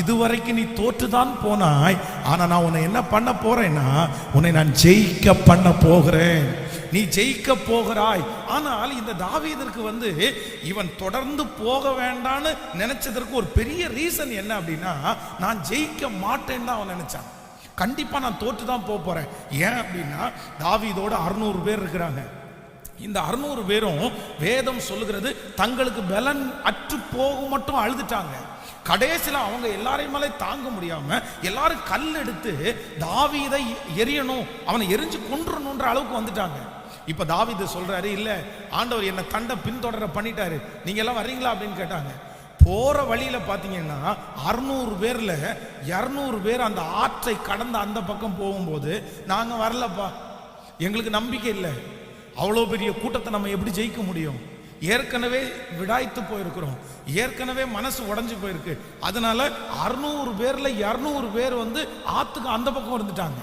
இதுவரைக்கும் நீ தோற்றுதான் போனாய், ஆனா நான் உன்னை என்ன பண்ண போறேன்னா, உன்னை நான் ஜெயிக்க பண்ண போகிறேன், நீ ஜெயிக்க போகிறாய். ஆனால் இந்த தாவீதிற்கு இவன் தொடர்ந்து போக வேண்டான்னு நினைச்சதற்கு ஒரு பெரிய ரீசன் என்ன அப்படின்னா, நான் ஜெயிக்க மாட்டேன்னு தான் அவன் நினைச்சான். கண்டிப்பா நான் தோற்று தான் போறேன். ஏன் அப்படின்னா, தாவீதோட 600 பேர் இருக்கிறாங்க. இந்த 600 பேரும் வேதம் சொல்லுகிறது தங்களுக்கு பலன் அற்று போக மட்டும் அழுதுட்டாங்க. கடைசியில் அவங்க எல்லாரையும் மேலே தாங்க முடியாம எல்லாரும் கல் எடுத்து தாவீதை எரியணும், அவனை எரிஞ்சு கொன்றணுன்ற அளவுக்கு வந்துட்டாங்க. இப்ப தாவீது சொல்றாரு, இல்ல ஆண்டவர் என்ன தண்டை பின்தொடர பண்ணிட்டாரு, நீங்க எல்லாம் வர்றீங்களா அப்படின்னு கேட்டாங்க. போற வழியில பாத்தீங்கன்னா 600 பேர்ல 200 பேர் அந்த ஆற்றை கடந்த அந்த பக்கம் போகும்போது, நாங்க வரலப்பா, எங்களுக்கு நம்பிக்கை இல்லை, அவ்வளோ பெரிய கூட்டத்தை நம்ம எப்படி ஜெயிக்க முடியும், ஏற்கனவே விடாய்த்து போயிருக்கிறோம், ஏற்கனவே மனசு உடைஞ்சு போயிருக்கு, அதனால 600 பேர்ல 200 பேர் ஆத்துக்கு அந்த பக்கம் இருந்துட்டாங்க.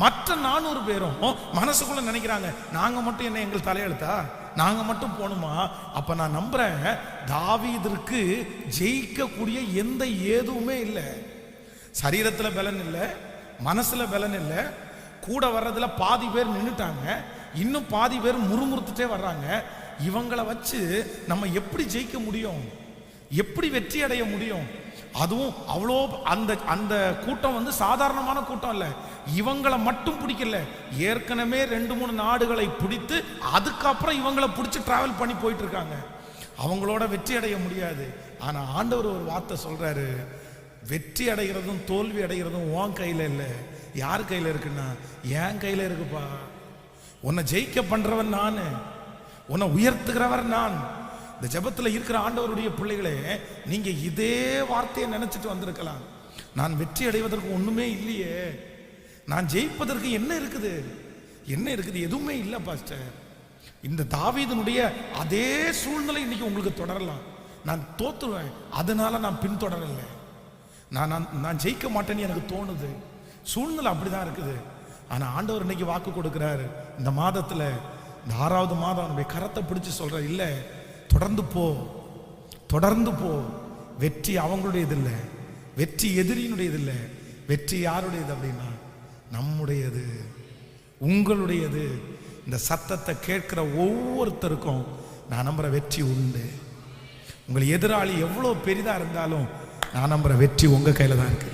மற்ற 400 பேரும் மனசுக்குள்ள நினைக்கிறாங்க, நாங்க மட்டும் என்ன எங்கள் தலையெழுத்தா, நாங்க மட்டும் போகணுமா. அப்ப நான் நம்புறேன், தாவீதிற்கு ஜெயிக்கக்கூடிய எந்த ஏதுவுமே இல்லை. சரீரத்துல பலன் இல்லை, மனசுல பலன் இல்லை, கூட வர்றதுல பாதி பேர் நின்றுட்டாங்க, இன்னும் பாதி பேர் முறுமுறுத்துட்டே வர்றாங்க. இவங்களை வச்சு நம்ம எப்படி ஜெயிக்க முடியும், எப்படி வெற்றி அடைய முடியும்? அதுவும் அவ்வளோ அந்த கூட்டம் சாதாரணமான கூட்டம் இல்லை. இவங்களை மட்டும் பிடிக்கல, ஏற்கனவே 2-3 நாடுகளை பிடித்து அதுக்கப்புறம் இவங்களை பிடிச்சி டிராவல் பண்ணி போயிட்டு இருக்காங்க. அவங்களோட வெற்றி அடைய முடியாது. ஆனா ஆண்டவர் ஒரு வார்த்தை சொல்றாரு, வெற்றி அடைகிறதும் தோல்வி அடைகிறதும் உன் கையில இல்லை, யார் கையில இருக்குன்னா என் கையில இருக்குப்பா. உன்னை ஜெயிக்க பண்றவன் நான், உன்னை உயர்த்துகிறவர் நான். இந்த ஜெபத்தில் இருக்கிற ஆண்டவருடைய பிள்ளைகளே, நீங்க இதே வார்த்தையை நினைச்சிட்டு வந்திருக்கலாம், நான் வெற்றி அடைவதற்கு ஒண்ணுமே இல்லையே, நான் ஜெயிப்பதற்கு என்ன இருக்குது, என்ன இருக்குது, எதுவுமே இல்லை பாஸ்டர். இந்த தாவீதினுடைய அதே சூழ்நிலை இன்னைக்கு உங்களுக்கு தொடரலாம். நான் தோத்துருவேன், அதனால நான் பின்தொடரல, நான் ஜெயிக்க மாட்டேன்னு எனக்கு தோணுது, சூழ்நிலை அப்படிதான் இருக்குது. ஆனா ஆண்டவர் இன்னைக்கு வாக்கு கொடுக்கிறாரு, இந்த மாதத்துல, இந்த 6வது மாதம் நம்முடைய கரத்தை பிடிச்சு சொல்ற, இல்ல தொடர்ந்து போ, தொடர்ந்து போ. வெற்றி அவங்களுடையது இல்லை, வெற்றி எதிரியினுடையது இல்லை, வெற்றி யாருடையது அப்படின்னா நம்முடையது, உங்களுடையது. இந்த சத்தத்தை கேட்கிற ஒவ்வொருத்தருக்கும் நான் நம்புற வெற்றி உண்டு. உங்கள் எதிராளி எவ்வளோ பெரிதா இருந்தாலும் நான் நம்புற வெற்றி உங்க கையில தான் இருக்கு.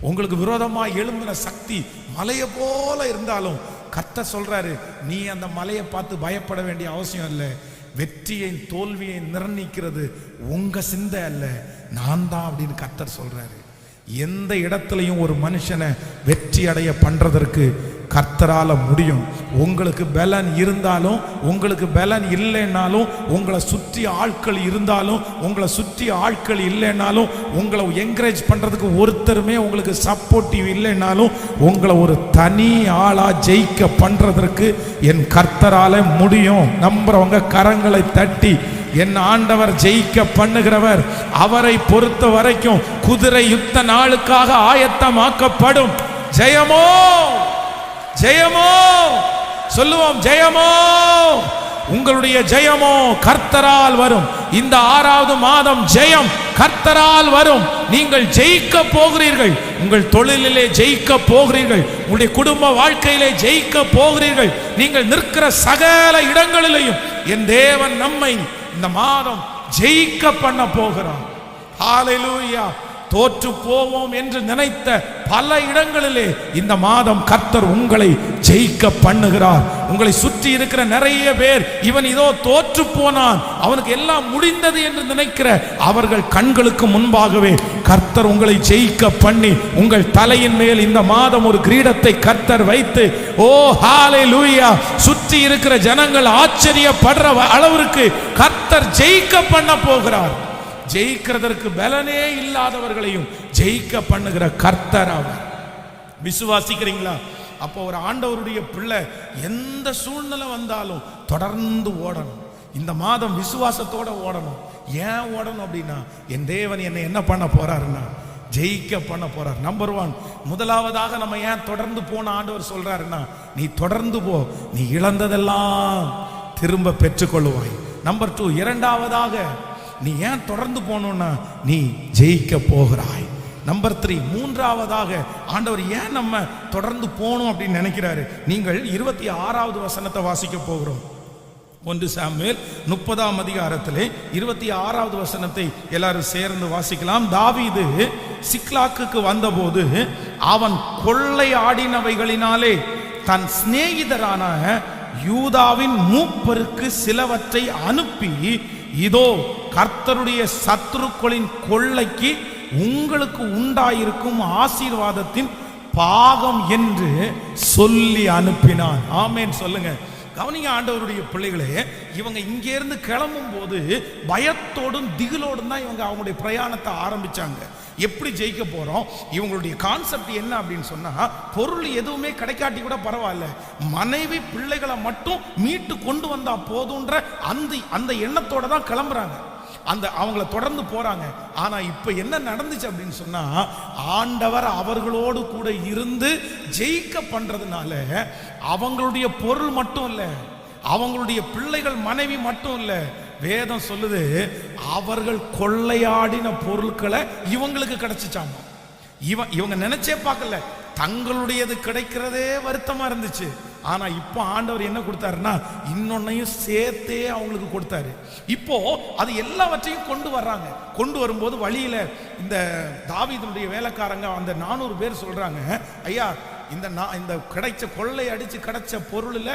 உங்களுக்கு விரோதமா எழும்பின சக்தி மலையை போல இருந்தாலும் கர்த்தர் சொல்றாரு, நீ அந்த மலையை பார்த்து பயப்பட வேண்டிய அவசியம் இல்லை. வெற்றியை தோல்வியை நிர்ணயிக்கிறது உங்க சிந்தை அல்ல, நான் தான் அப்படின்னு கர்த்தர் சொல்றாரு. எந்த இடத்துலையும் ஒரு மனுஷனை வெற்றி அடைய பண்றதற்கு கர்த்தரால முடியும். உங்களுக்கு பலன் இருந்தாலும் உங்களுக்கு பலன் இல்லைன்னாலும், உங்களை சுற்றி ஆட்கள் இருந்தாலும் உங்களை சுற்றி ஆட்கள் இல்லைன்னாலும், உங்களை என்கரேஜ் பண்றதுக்கு ஒருத்தருமே உங்களுக்கு சப்போர்ட்டிவ் இல்லைன்னாலும், உங்களை ஒரு தனி ஆளா ஜெயிக்க பண்றதற்கு என் கர்த்தரால முடியும். நம்புறவங்க கரங்களை தட்டி, என் ஆண்டவர் ஜெயிக்க பண்ணுகிறவர், அவரை பொறுத்த வரைக்கும் குதிரை யுத்த நாளுக்காக ஆயத்தமாக்கப்படும். ஜெயமோ ஜெயமோ சொல்லுவோம், ஜெயமோ உங்களுடைய ஜெயமோ கர்த்தரால் வரும். இந்த 6வது மாதம் ஜெயம் கர்த்தரால் வரும். நீங்கள் ஜெயிக்க போகிறீர்கள். உங்கள் தொழிலிலே ஜெயிக்க போகிறீர்கள். உங்களுடைய குடும்ப வாழ்க்கையிலே ஜெயிக்க போகிறீர்கள். நீங்கள் நிற்கிற சகல இடங்களிலேயும் என் தேவன் நம்மை இந்த மாதம் ஜெயிக்க பண்ண போகிறார். ஹல்லேலூயா. தோற்று போவோம் என்று நினைத்த பல இடங்களிலே இந்த மாதம் கர்த்தர் உங்களை ஜெயிக்க பண்ணுகிறார். உங்களை சுற்றி இருக்கிற நிறைய பேர் இவன் இதோ தோற்று போனான், அவனுக்கு எல்லாம் முடிந்தது என்று நினைக்கிற அவர்கள் கண்களுக்கு முன்பாகவே கர்த்தர் உங்களை ஜெயிக்க பண்ணி உங்கள் தலையின் மேல் இந்த மாதம் ஒரு கிரீடத்தை கர்த்தர் வைத்து, ஓ ஹல்லேலூயா, சுற்றி இருக்கிற ஜனங்கள் ஆச்சரியப்படுற அளவிற்கு கர்த்தர் ஜெயிக்க பண்ண போகிறார். ஜெயிக்கிறதற்கு பலனே இல்லாதவர்களையும் ஜெயிக்க பண்ணுகிற கர்த்தர் அவர். விசுவாசிக்கிறீங்களா? அப்போ ஒரு ஆண்டவருடைய பிள்ளை எந்த சூழ்நிலை வந்தாலும் தொடர்ந்து ஓடணும். இந்த மாதம் விசுவாசத்தோட ஓடணும். ஏன் ஓடணும் அப்படின்னா, என் தேவன் என்னை என்ன பண்ண போறாருன்னா ஜெயிக்க பண்ண போறார். நம்பர் 1, முதலாவதாக நம்ம ஏன் தொடர்ந்து போன ஆண்டவர் சொல்றாருன்னா, நீ தொடர்ந்து போ, நீ இழந்ததெல்லாம் திரும்ப பெற்றுக்கொள்ளுவாய். நம்பர் 2, இரண்டாவதாக நீ ஏன் தொடர்ந்து போனோம்னா நீ ஜெயிக்க போகிறாய். நம்பர் 3, மூன்றாவதாக ஆண்டவர் ஏன் நம்ம தொடர்ந்து போகணும் அப்படின்னு நினைக்கிறாரு. நீங்கள் 26வது வசனத்தை வாசிக்க போகிறோம். 1 சாமுவேல் 30ஆம் அதிகாரத்திலே 26வது வசனத்தை எல்லாரும் சேர்ந்து வாசிக்கலாம். தாவீது சிக்லாக்குக்கு வந்தபோது அவன் கொள்ளை ஆடினவைகளினாலே தன் சிநேகிதரான யூதாவின் மூப்பருக்கு சிலவற்றை அனுப்பி, இதோ கர்த்தருடைய சத்துருக்களின் கொள்ளைக்கு உங்களுக்கு உண்டாயிருக்கும் ஆசீர்வாதத்தின் பாகம் என்று சொல்லி அனுப்பினான். ஆமென் சொல்லுங்க. கவனிங்க ஆண்டவருடைய பிள்ளைகளே, இவங்க இங்கே இருந்து கிளம்பும் போது பயத்தோடும் திகிலோடும் தான் இவங்க அவங்களுடைய பிரயாணத்தை ஆரம்பிச்சாங்க. எப்படி ஜெயிக்க போறோம், இவங்களுடைய கான்செப்ட் என்ன அப்படின்னு சொன்னா, பொருள் எதுவுமே கிடைக்காட்டி கூட பரவாயில்ல, மனைவி பிள்ளைகளை மட்டும் மீட்டு கொண்டு வந்தா போதுன்ற அந்த எண்ணத்தோட தான் கிளம்புறாங்க. அவங்கள தொடர்ந்து போறாங்க. ஆனா இப்ப என்ன நடந்துச்சு அப்படின்னு சொன்னா, ஆண்டவர் அவர்களோடு கூட இருந்து ஜெயிக்க பண்றதுனால அவங்களுடைய பொருள் மட்டும் இல்ல, அவங்களுடைய பிள்ளைகள் மனைவி மட்டும் இல்ல, வேதம் சொல்லுது அவர்கள் கொள்ளையாடின பொருட்களை இவங்களுக்கு கிடைச்சிச்சாமா. இவங்க நினைச்சே பார்க்கல, தங்களுடையது கிடைக்கிறதே வருத்தமா இருந்துச்சு. ஆனா இப்போ ஆண்டவர் என்ன கொடுத்தாருன்னா, இன்னொன்னையும் சேர்த்தே அவங்களுக்கு கொடுத்தாரு. இப்போ அது எல்லாவற்றையும் கொண்டு வர்றாங்க. கொண்டு வரும்போது வழியில இந்த தாவீதுடைய வேலைக்காரங்க அந்த 400 பேர் சொல்றாங்க, ஐயா இந்த கிடைச்ச கொள்ளை அடிச்சு கிடைச்ச பொருள்ல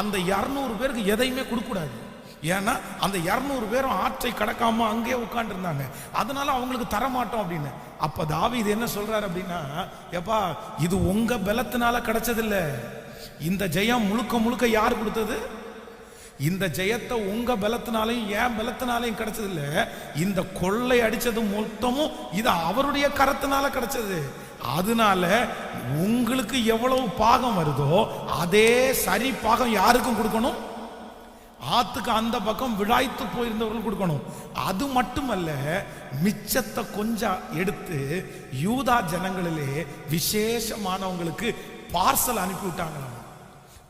அந்த 200 பேருக்கு எதையுமே கொடுக்க கூடாது. ஏன்னா அந்த 200 பேரும் ஆற்றை கடக்காம அங்கேயே உட்கார்ந்து இருந்தாங்க, அதனால அவங்களுக்கு தரமாட்டோம் அப்படின்னு. அப்ப தாவீது என்ன சொல்றாரு அப்படின்னா, எப்பா இது உங்க பலத்தினால கிடைச்சதில்ல, இந்த ஜெயம் முழுக்க முழுக்க யார் கொடுத்தது? இந்த ஜெயத்தை உங்க பலத்தினாலையும் என் பலத்தினாலையும் கிடைச்சதில்ல, இந்த கொள்ளை அடிச்சது மொத்தமும் இது அவருடைய கரத்தினால கிடைச்சது. அதனால உங்களுக்கு எவ்வளவு பாகம் வருதோ அதே சரி பாகம் யாருக்கும் கொடுக்கணும்? ஆத்துக்கு அந்த பக்கம் விழாய்த்து போயிருந்தவர்கள் கொடுக்கணும். அது மட்டுமல்ல, மிச்சத்தை கொஞ்சம் எடுத்து யூதா ஜனங்களிலே விசேஷமானவங்களுக்கு பார்சல் அனுப்பி விட்டாங்களாம்,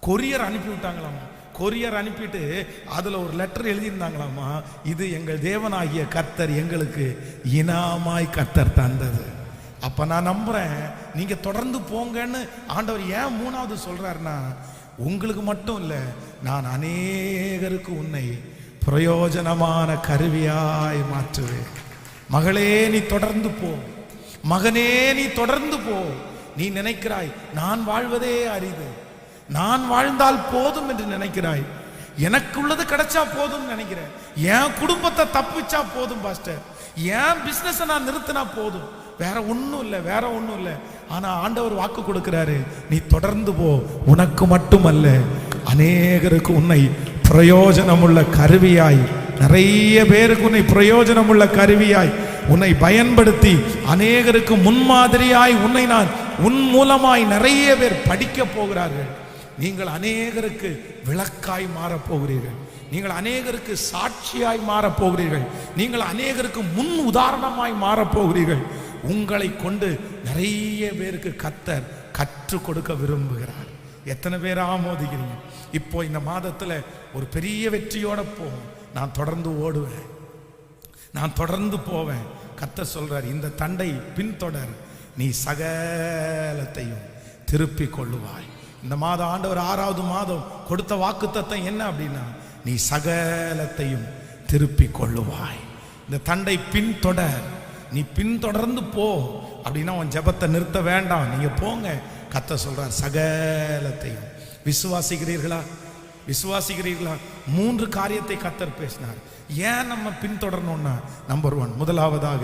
கொரியர் அனுப்பி விட்டாங்களாமா. கொரியர் அனுப்பிட்டு அதுல ஒரு லெட்டர் எழுதியிருந்தாங்களாமா, இது எங்கள் தேவனாகிய கர்த்தர் எங்களுக்கு இனாமாய் கர்த்தர் தந்தது. அப்ப நான் நம்புறேன் நீங்க தொடர்ந்து போங்கன்னு ஆண்டவர் ஏன் 3வது சொல்றாருன்னா, உங்களுக்கு மட்டும் இல்ல, நான் அநேகருக்கு உன்னை பிரயோஜனமான கருவியாய் மாற்றுவேன். மகளே நீ தொடர்ந்து போ, மகனே நீ தொடர்ந்து போ. நீ நினைக்கிறாய் நான் வாழ்வதே அரிது, நான் வாழ்ந்தால் போதும் என்று நினைக்கிறாய், எனக்குள்ளது கிடைச்சா போதும் நினைக்கிறேன், என் குடும்பத்தை தப்பிச்சா போதும் பாஸ்டர், என் பிசினஸ் நான் நிறுத்தினா போதும், வேற ஒன்றும் இல்லை, வேற ஒன்றும் இல்லை. ஆனா ஆண்டவர் வாக்கு கொடுக்கிறாரு, நீ தொடர்ந்து போ, உனக்கு மட்டுமல்ல அநேகருக்கு உன்னை பிரயோஜனமுள்ள கருவியாய், நிறைய பேருக்கு உன்னை பிரயோஜனமுள்ள கருவியாய் உன்னை பயன்படுத்தி அநேகருக்கு முன்மாதிரியாய் உன்னை நான் உன் மூலமாய் நிறைய பேர் படிக்க போகிறார்கள். நீங்கள் அநேகருக்கு விளக்காய் மாறப்போகிறீர்கள், நீங்கள் அநேகருக்கு சாட்சியாய் மாறப்போகிறீர்கள், நீங்கள் அநேகருக்கு முன் உதாரணமாய் மாறப்போகிறீர்கள். உங்களை கொண்டு நிறைய பேருக்கு கர்த்தர் கற்றுக் கொடுக்க விரும்புகிறார். எத்தனை பேர் ஆமோதிக்கிறீங்க? இப்போ இந்த மாதத்துல ஒரு பெரிய வெற்றியோட போவோம். நான் தொடர்ந்து ஓடுவேன், நான் தொடர்ந்து போவேன். கர்த்தர் சொல்றார், இந்த தண்டை பின்தொடர், நீ சகலத்தையும் திருப்பி கொள்ளுவாய். இந்த மாதம் ஆண்டவர் 6வது மாதம் கொடுத்த வாக்குத்தத்தம் என்ன அப்படின்னா, நீ சகலத்தையும் திருப்பி கொள்ளுவாய். இந்த தண்டை பின்தொடர், நீ பின்தொடர்ந்து போ அப்படின்னா உன் ஜெபத்தை நிறுத்த வேண்டாம், நீங்க போங்க. கர்த்தர் சொல்றார், சகலத்தையும். விசுவாசிக்கிறீர்களா? விசுவாசிக்கிறீர்களா? 3 காரியத்தை கர்த்தர் பேசினார். ஏன் நம்ம பின்தொடரணும்னா, நம்பர் 1, முதலாவதாக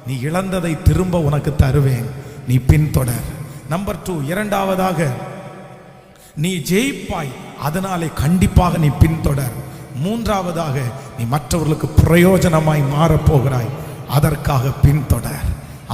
நீ இழந்ததை திரும்ப உனக்கு தருவேன், நீ பின்தொடர். நம்பர் 2, இரண்டாவதாக நீ ஜெயிப்பாய், அதனாலே கண்டிப்பாக நீ பின்தொடர். மூன்றாவதாக நீ மற்றவர்களுக்கு பிரயோஜனமாய் மாறப்போகிறாய், அதற்காக பின்தொடர்.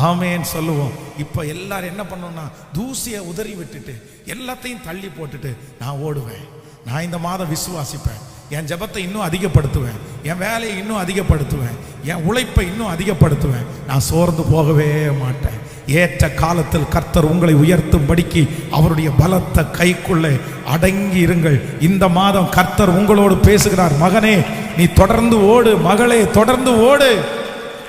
ஆமேன் சொல்லுவோம். இப்போ எல்லாரும் என்ன பண்ணணும்னா, தூசியை உதறி விட்டுட்டு எல்லாத்தையும் தள்ளி போட்டுட்டு நான் ஓடுவேன். நான் இந்த மாதம் விசுவாசிப்பேன், என் ஜெபத்தை இன்னும் அதிகப்படுத்துவேன், என் வேலையை இன்னும் அதிகப்படுத்துவேன், என் உழைப்பை இன்னும் அதிகப்படுத்துவேன், நான் சோர்ந்து போகவே மாட்டேன். ஏற்ற காலத்தில் கர்த்தர் உங்களை உயர்த்தும்படிக்கு அவருடைய பலத்த கைக்குள்ளே அடங்கி இருங்கள். இந்த மாதம் கர்த்தர் உங்களோடு பேசுகிறார். மகனே, நீ தொடர்ந்து ஓடு, மகளே தொடர்ந்து ஓடு,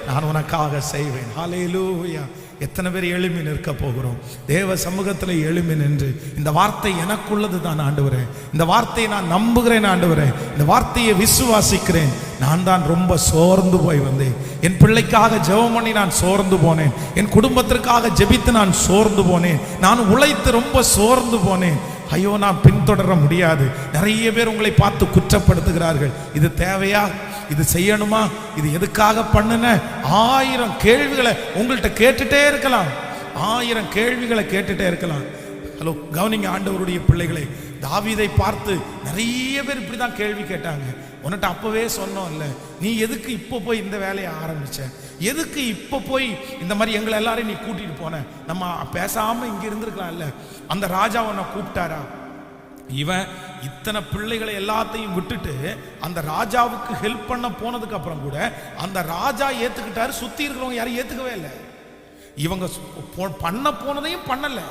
நான் உனக்காக செய்வேன். ஹல்லேலூயா. எத்தனை பேர் எழும்பி நிற்க போகிறோம்? தேவ சமூகத்தில் எழும்பி நின்று, இந்த வார்த்தை எனக்குள்ளது தான் ஆண்டவரே, இந்த வார்த்தையை நான் நம்புகிறேன் ஆண்டவரே, இந்த வார்த்தையை விசுவாசிக்கிறேன். நான் தான் ரொம்ப சோர்ந்து போய் வந்தேன், என் பிள்ளைக்காக ஜெபம் பண்ணி நான் சோர்ந்து போனேன், என் குடும்பத்திற்காக ஜெபித்து நான் சோர்ந்து போனேன், நான் உழைத்து ரொம்ப சோர்ந்து போனேன். ஐயோ, நான் பின்தொடர முடியாது. நிறைய பேர் உங்களை பார்த்து குற்றப்படுத்துகிறார்கள். இது தேவையா? இது செய்யணுமா? இது எதுக்காக பண்ணுன? 1000 கேள்விகளை உங்கள்கிட்ட கேட்டுட்டே இருக்கலாம், 1000 கேள்விகளை கேட்டுட்டே இருக்கலாம். ஹலோ, கவனிங்க ஆண்டவருடைய பிள்ளைகளை. தாவீதை பார்த்து நிறைய பேர் இப்படிதான் கேள்வி கேட்டாங்க. உன்கிட்ட அப்பவே சொன்னோம் இல்ல, நீ எதுக்கு இப்போ போய் இந்த வேலையை ஆரம்பிச்ச? எதுக்கு இப்போ போய் இந்த மாதிரி எங்களை எல்லாரையும் நீ கூட்டிட்டு போன? நம்ம பேசாம இங்க இருந்திருக்கலாம் இல்ல? அந்த ராஜா உன்னை கூப்பிட்டாரா? இவன் இத்தனை பிள்ளைகளை எல்லாத்தையும் விட்டுட்டு அந்த ராஜாவுக்கு ஹெல்ப் பண்ண போனதுக்கு அப்புறம் கூட அந்த ராஜா ஏத்துக்கிட்டாரு, சுத்தி இருக்கிறவங்க யாரும் ஏத்துக்கவே இல்லை. இவங்க பண்ண போனதையும் பண்ணல.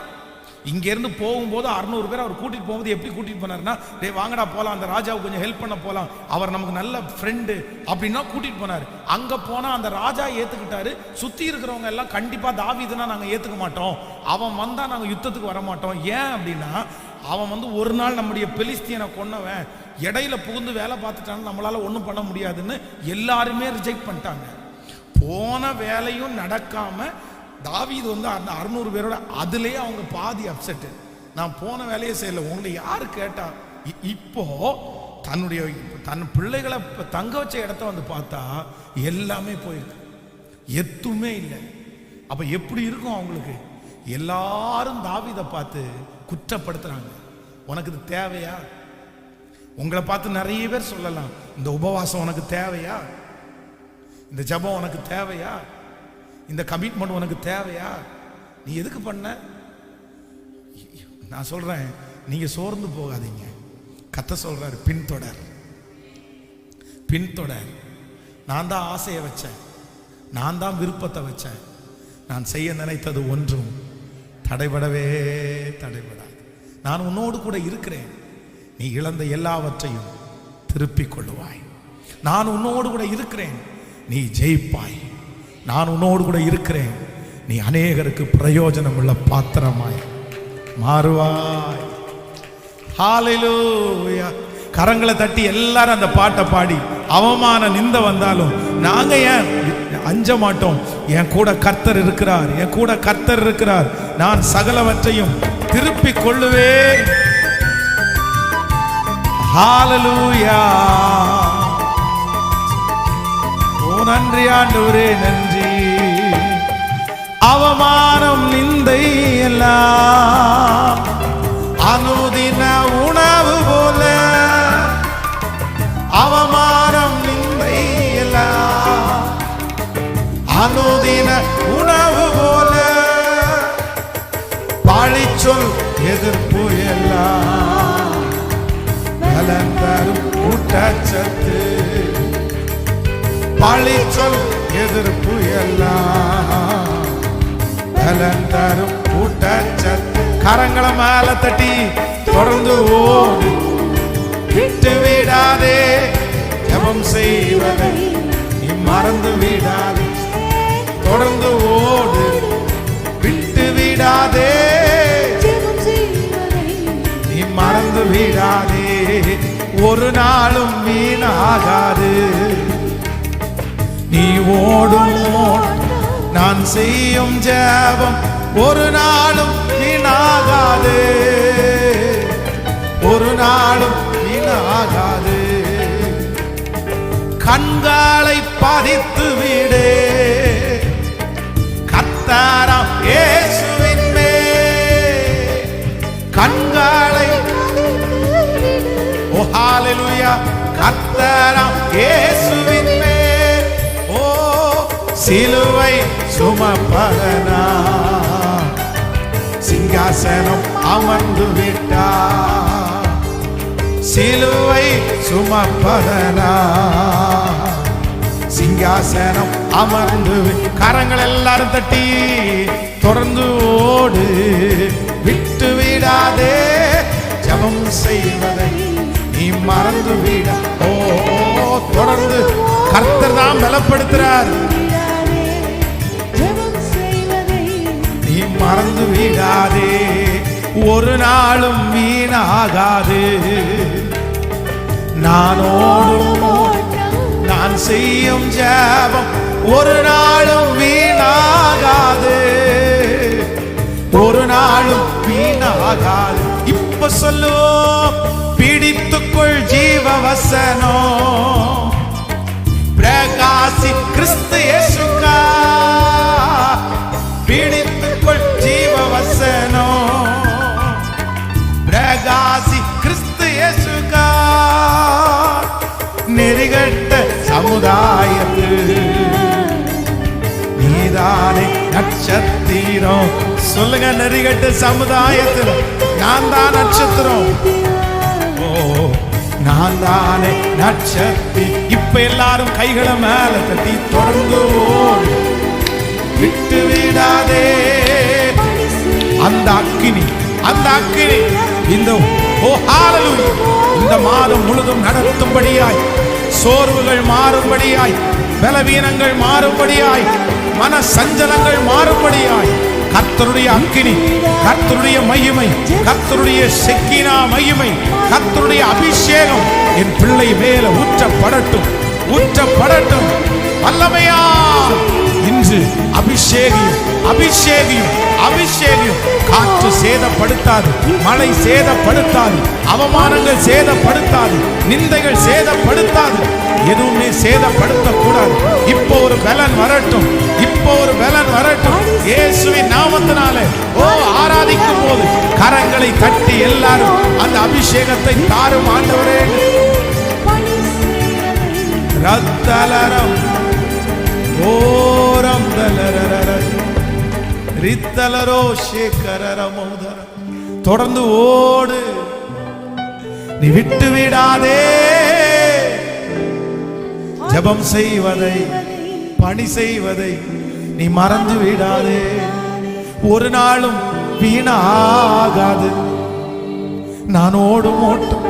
இங்க இருந்து போகும்போது 600 பேர் அவர் கூட்டிட்டு போகும்போது எப்படி கூட்டிட்டு போனாருன்னா, டேய் வாங்கடா போலாம், அந்த ராஜாவுக்கு கொஞ்சம் ஹெல்ப் பண்ண போலாம், அவர் நமக்கு நல்ல ஃப்ரெண்டு அப்படின்னா கூட்டிட்டு போனாரு. அங்க போனா அந்த ராஜா ஏத்துக்கிட்டாரு. சுத்தி இருக்கிறவங்க எல்லாம் கண்டிப்பா தாவீதுனா நாங்க ஏத்துக்க மாட்டோம், அவன் வந்தா நாங்க யுத்தத்துக்கு வர மாட்டோம். ஏன் அப்படின்னா, அவன் ஒரு நாள் நம்முடைய பெலிஸ்தியனை கொன்னவன், இடையில புகுந்து வேலை பார்த்துட்டான்னு நம்மளால ஒன்றும் பண்ண முடியாதுன்னு எல்லாருமே ரிஜெக்ட் பண்ணிட்டாங்க. போன வேலையும் நடக்காம தாவீது அந்த 600 பேரோட அதுலயே அவங்க பாதி அப்செட். நான் போன வேலையை செய்யல, உங்களை யாரு கேட்டா? இப்போ தன் பிள்ளைகளை தங்க வச்ச இடத்த பார்த்தா எல்லாமே போயிருக்கு, எதுவுமே இல்லை. அப்ப எப்படி இருக்கும் அவங்களுக்கு? எல்லாரும் தாவீதை பார்த்து குற்றப்படுத்துறாங்க. உனக்கு இது தேவையா? உங்களை பார்த்து நிறைய பேர் சொல்லலாம், இந்த உபவாசம் உனக்கு தேவையா? இந்த ஜெபம் உனக்கு தேவையா? இந்த கமிட்மெண்ட் உனக்கு தேவையா? நீ எதுக்கு பண்ண? நான் சொல்றேன், நீங்க சோர்ந்து போகாதீங்க. கர்த்தர் சொல்றாரு, பின்தொடர், பின்தொடர். நான் தான் ஆசையை வச்சேன், நான் தான் விருப்பத்தை வச்சேன். நான் செய்ய நினைத்தது ஒன்றும் தடைபடவே தடைபடாது. நான் உன்னோடு கூட இருக்கிறேன். நீ இழந்த எல்லாவற்றையும் திருப்பிக் கொள்ளுவாய். நான் உன்னோடு கூட இருக்கிறேன், நீ ஜெயிப்பாய். நான் உன்னோடு கூட இருக்கிறேன், நீ அநேகருக்கு பிரயோஜனம் உள்ள பாத்திரமாய் மாறுவாய். ஹல்லேலூயா. கரங்களை தட்டி எல்லாரும் அந்த பாட்டை பாடி, அவமான நிந்த வந்தாலும் நாங்க ஏன் அஞ்ச மாட்டோம்? என் கூட கர்த்தர் இருக்கிறார், என் கூட கர்த்தர் இருக்கிறார், நான் சகலவற்றையும் திருப்பிக் கொள்ளுவேன். ஹல்லேலூயா. ஓ நன்றி ஆண்டவரே, நன்றி. அவமானம் நிந்தை எல்லாம் அனுதின உணவு போல, அவமானம் நிந்தை எல்லாம் அனுதின உணவு போல, பழிச்சொல் எதிர்ப்பு எல்லாம் பலன் தரும் ஊட்டச்சத்து, பழிச்சொல் எதிர்ப்பு எல்லாம் பலன் தரும் ஊட்டச்சத்து. கரங்களை மேல தட்டி தொடர்ந்து ஓடு, விட்டு விடாதே ஜெபம் செய்வதை நீ மறந்து விடாதே. தொடர்ந்து ஓடு, விட்டு விடாதே நீ மறந்து விடாதே. ஒரு நாளும் வீணாகாது நீ ஓடும் ஓட்டம், நான் செய்யும் ஜெபம் ஒரு நாளும் வீணாகாது, ஒரு நாளும் வீணாகாது. கண்களை பதித்து விடு கர்த்தராம் இயேசுவின் மேல். கண்களை ஓ ஹalleluya, கர்த்தராம் இயேசுவின் மேல். ஓ சிலுவை சுமப்பதனா சிங்காசனம் அமர்ந்து விட்டார். சிலுவை சுமப்பதனா சிங்காசனம் அமர்ந்து. கரங்கள் எல்லாரும் தட்டி தொடர்ந்து ஓடு, விட்டு விடாதே ஜெபம் செய்வதை நீ மறந்து விட. ஓ தொடர்ந்து கர்த்தர் தான் பலப்படுத்துறார். நீ மறந்து விடாதே, ஒரு நாளும் வீணாகாது. நான் ஓடும் நான் செய்யும் ஜெபம் ஒரு நாளும் வீணாகாது, ஒரு நாளும் வீணாகாது. இப்ப சொல்லு, பிடித்துக்குள் ஜீவ வசனம் பிரகாசி கிறிஸ்து இயேசுக்கா. பிடித்துக்குள் ஜீவ வசனம் பிரகாசி கிறிஸ்து இயேசுக்கா. நெறிகட்ட சமுதாயத்தில் நீதானே நட்சத்திரம். சொல்லுங்க, நெறிகட்ட சமுதாயத்தில் நான் தான் நட்சத்திரம். ஓ நான் தானே நட்சத்திரம். இப்ப எல்லாரும் கைகளை மேல தட்டி தொடர்ந்து ஓடு, விட்டு விடாதே. அந்த அக்கினி, அந்த அக்கினி இந்த ஓ ஹalleluya இந்த மாதம் முழுதும் நடத்தும்படியாய், சோர்வுகள் மாறும்படியாய், பலவீனங்கள் மாறும்படியாய், மன சஞ்சலங்கள் மாறும்படியாய் கர்த்தருடைய அக்கினி, கர்த்தருடைய மகிமை, கர்த்தருடைய ஷெக்கீனா மகிமை, கர்த்தருடைய அபிஷேகம் என் பிள்ளை மேல ஊற்றப்படட்டும், ஊற்றப்படட்டும். வல்லமையா இன்று அபிஷேகியும், அபிஷேகியும், அபிஷேகியும். காற்று சேதப்படுத்தாது, மழை சேதப்படுத்தாது, அவமானங்கள் சேதப்படுத்தாது, நிந்தைகள் சேதப்படுத்தாது, எதுவுமே சேதப்படுத்தக்கூடாது. இப்போ ஒரு பலன் வரட்டும், இப்போ ஒரு பலன் வரட்டும் இயேசுவின் நாமத்தினாலே. ஓ ஆராதிக்கும் போது கரங்களை தட்டி எல்லாரும் அந்த அபிஷேகத்தை தாரும் ஆண்டவரே. ரத்தலரம் ஓரம் தலரர ரித்தலரோ சேகரரமோதர. தொடர்ந்து ஓடு, நீ விட்டு விடாதே ஜெபம் செய்வதை, பணி செய்வதை நீ மறந்து விடாதே. ஒரு நாளும் வீணாகாது. நான் ஓடும் ஓட்டம்,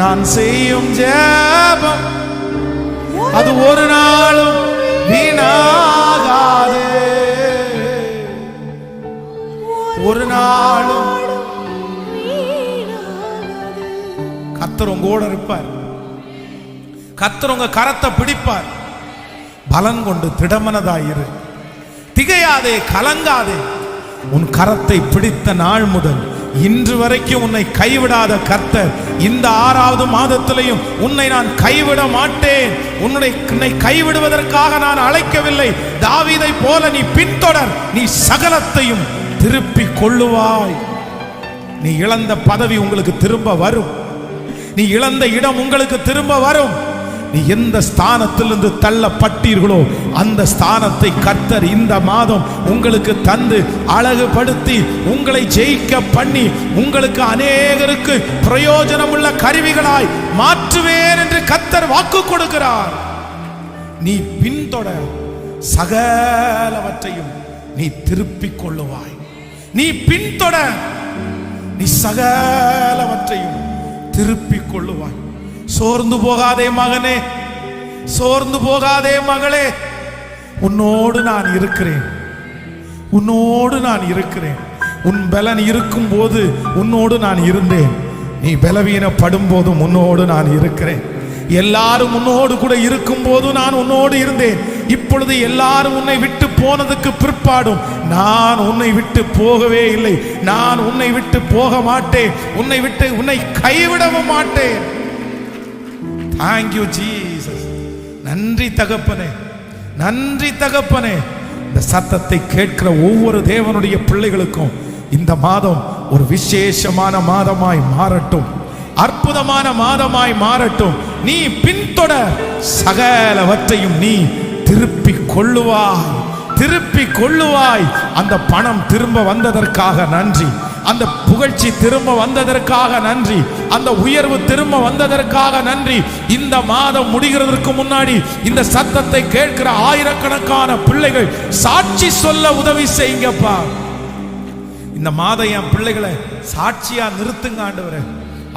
நான் செய்யும் ஜெபம் அது ஒரு நாளும் வீணாகாது, ஒரு நாளும். கர்த்தர் உங்களோட இருப்பார், கர்த்தர் உங்க கரத்தை பிடிப்பார். பலன் கொண்டு திடமனதாயிரு, திகையாதே, கலங்காதே. உன் கரத்தை பிடித்த நாள் முதல் இன்று வரைக்கும் உன்னை கைவிடாத கர்த்தர் இந்த 6வது மாதத்திலையும் உன்னை நான் கைவிட மாட்டேன். உன்னை கைவிடுவதற்காக நான் அழைக்கவில்லை. தாவீதை போல நீ பின்தொடர், நீ சகலத்தையும் திருப்பி கொள்ளுவாய். நீ இழந்த பதவி உங்களுக்கு திரும்ப வரும், நீ இழந்த இடம் உங்களுக்கு திரும்ப வரும். நீ எந்த ஸ்தானத்திலிருந்து தள்ளப்பட்டீர்களோ அந்த ஸ்தானத்தை கர்த்தர் இந்த மாதம் உங்களுக்கு தந்து அழகுபடுத்தி உங்களை ஜெயிக்க பண்ணி உங்களுக்கு அநேகருக்கு பிரயோஜனமுள்ள கருவிகளாய் மாற்றுவேன் என்று கர்த்தர் வாக்கு கொடுக்கிறார். நீ பின்தொடர், சகலவற்றையும் நீ திருப்பிக் கொள்ளுவாய். நீ பின்தொடர், நீ சகலவற்றையும் திருப்பிக் கொள்ளுவாய். சோர்ந்து போகாதே மகனே, சோர்ந்து போகாதே மகளே, உன்னோடு நான் இருக்கிறேன், உன்னோடு நான் இருக்கிறேன். உன் பலன் இருக்கும் போது உன்னோடு நான் இருந்தேன். நீ பலவீனப்படும் போதும் உன்னோடு நான் இருக்கிறேன். எல்லாரும் உன்னோடு கூட இருக்கும் போது நான் உன்னோடு இருந்தேன். இப்பொழுது எல்லாரும் உன்னை விட்டு போனதுக்கு பிற்பாடும் நான் உன்னை விட்டு போகவே இல்லை. நான் உன்னை விட்டு போக மாட்டேன். உன்னை கைவிடவும் மாட்டேன். Thank you Jesus. நன்றி தகப்பனே, நன்றி தகப்பனே. இந்த சத்தத்தை கேட்கிற ஒவ்வொரு தேவனுடைய பிள்ளைகளுக்கும் இந்த மாதம் ஒரு விசேஷமான மாதமாய் மாறட்டும், அற்புதமான மாதமாய் மாறட்டும். நீ பின்தொடர், சகலவற்றையும் நீ திருப்பிக் கொள்ளுவாய், திருப்பிக் கொள்ளுவாய். அந்த பணம் திரும்ப வந்ததற்காக நன்றி, அந்த புகழ்ச்சி திரும்ப வந்ததற்காக நன்றி, அந்த உயர்வு திரும்ப வந்ததற்காக நன்றி. இந்த மாதம் முடிகிறதற்கு முன்னாடி இந்த சத்தத்தை கேட்கிற ஆயிரக்கணக்கான பிள்ளைகள் சாட்சி சொல்ல உதவி செய்யுங்கப்பா. இந்த மாதம் என் பிள்ளைகளை சாட்சியா நிறுத்துங்க ஆண்டவரே.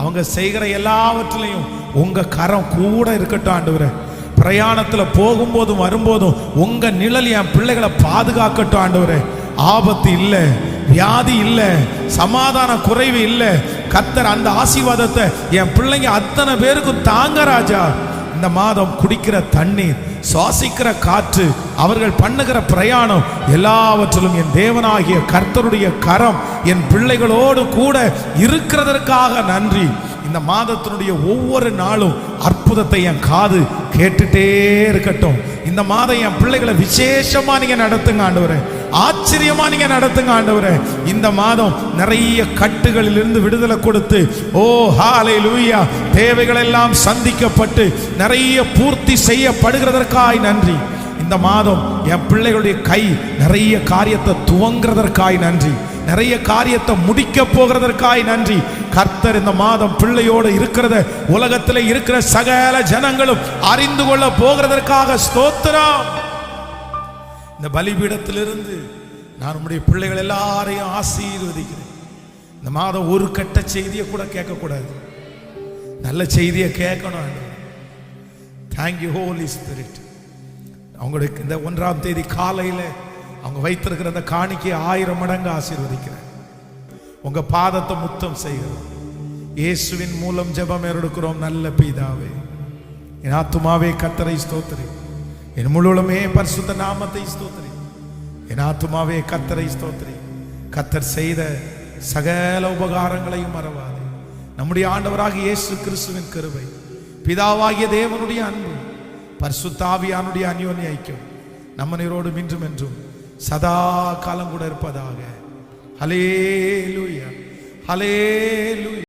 அவங்க செய்கிற எல்லாவற்றிலையும் உங்க கரம் கூட இருக்கட்டும் ஆண்டவரே. பிரயாணத்துல போகும்போதும் வரும்போதும் உங்க நிழல் என் பிள்ளைகளை பாதுகாக்கட்டும் ஆண்டவரே. ஆபத்து இல்லை, வியாதி இல்லை, சமாதான குறைவு இல்லை. கர்த்தர் அந்த ஆசீர்வாதத்தை என் பிள்ளைங்க அத்தனை பேருக்கும் தாங்க ராஜா. இந்த மாதம் குடிக்கிற தண்ணீர், சுவாசிக்கிற காற்று, அவர்கள் பண்ணுகிற பிரயாணம் எல்லாவற்றிலும் என் தேவனாகிய கர்த்தருடைய கரம் என் பிள்ளைகளோடு கூட இருக்கிறதற்காக நன்றி. இந்த மாதத்தினுடைய ஒவ்வொரு நாளும் அற்புதத்தை என் காது கேட்டுட்டே இருக்கட்டும். இந்த மாதம் என் பிள்ளைகளை விசேஷமா நீங்க நடத்துங்க ஆண்டவரே, ஆச்சரியமா நீங்க நடத்துங்க ஆண்டவரே. இந்த மாதம் நிறைய கட்டுகளில் இருந்து விடுதலை கொடுத்து, ஓ ஹல்லேலூயா, தேவைகள் எல்லாம் சந்திக்கப்பட்டு நிறைய பூர்த்தி செய்யப்படுகிறதற்காய் நன்றி. இந்த மாதம் என் பிள்ளைகளுடைய கை நிறைய காரியத்தை துவங்குறதற்காய் நன்றி, நிறைய காரியத்தை முடிக்க போகிறதற்காய் நன்றி. கர்த்தர் இந்த மாதம் பிள்ளையோடு இருக்கிறத உலகத்தில் இருக்கிற சகல ஜனங்களும் அறிந்து கொள்ள போகிறதற்காக ஸ்தோத்திரம். இந்த பலிபீடத்திலிருந்து நான் உம்முடைய பிள்ளைகள் எல்லாரையும் ஆசீர்வதிக்கிறேன். இந்த மாதம் ஒரு கெட்ட செய்தியை கூட கேட்கக்கூடாது, நல்ல செய்தியை கேட்கணும். Thank you holy spirit. அவங்களுக்கு இந்த 1ஆம் தேதி காலையில் அவங்க வைத்திருக்கிற அந்த காணிக்கையை 1000 மடங்கு ஆசீர்வதிக்கிறேன். உங்க பாதத்தை முத்தம் செய்கிறோம். இயேசுவின் மூலம் ஜெபம் எடுக்கிறோம் நல்ல பிதாவே. என் ஆத்துமாவே கர்த்தரை ஸ்தோத்திரி, என் முழுவதுமே பரிசுத்த நாமத்தை ஸ்தோத்திரி. என் ஆத்துமாவே கர்த்தரை ஸ்தோத்திரி. கர்த்தர் செய்த சகல உபகாரங்களையும் மறவாதே. நம்முடைய ஆண்டவராகிய இயேசு கிறிஸ்துவின் கிருபை, பிதாவாகிய தேவனுடைய அன்பு, பரிசுத்த ஆவியானுடைய அந்யோன்ய ஐக்கியம் நம்ம நீரோடு இன்றும் என்றும் சதா காலம் கூட இருப்பதாக. ஹல்லேலூயா, ஹல்லேலூயா.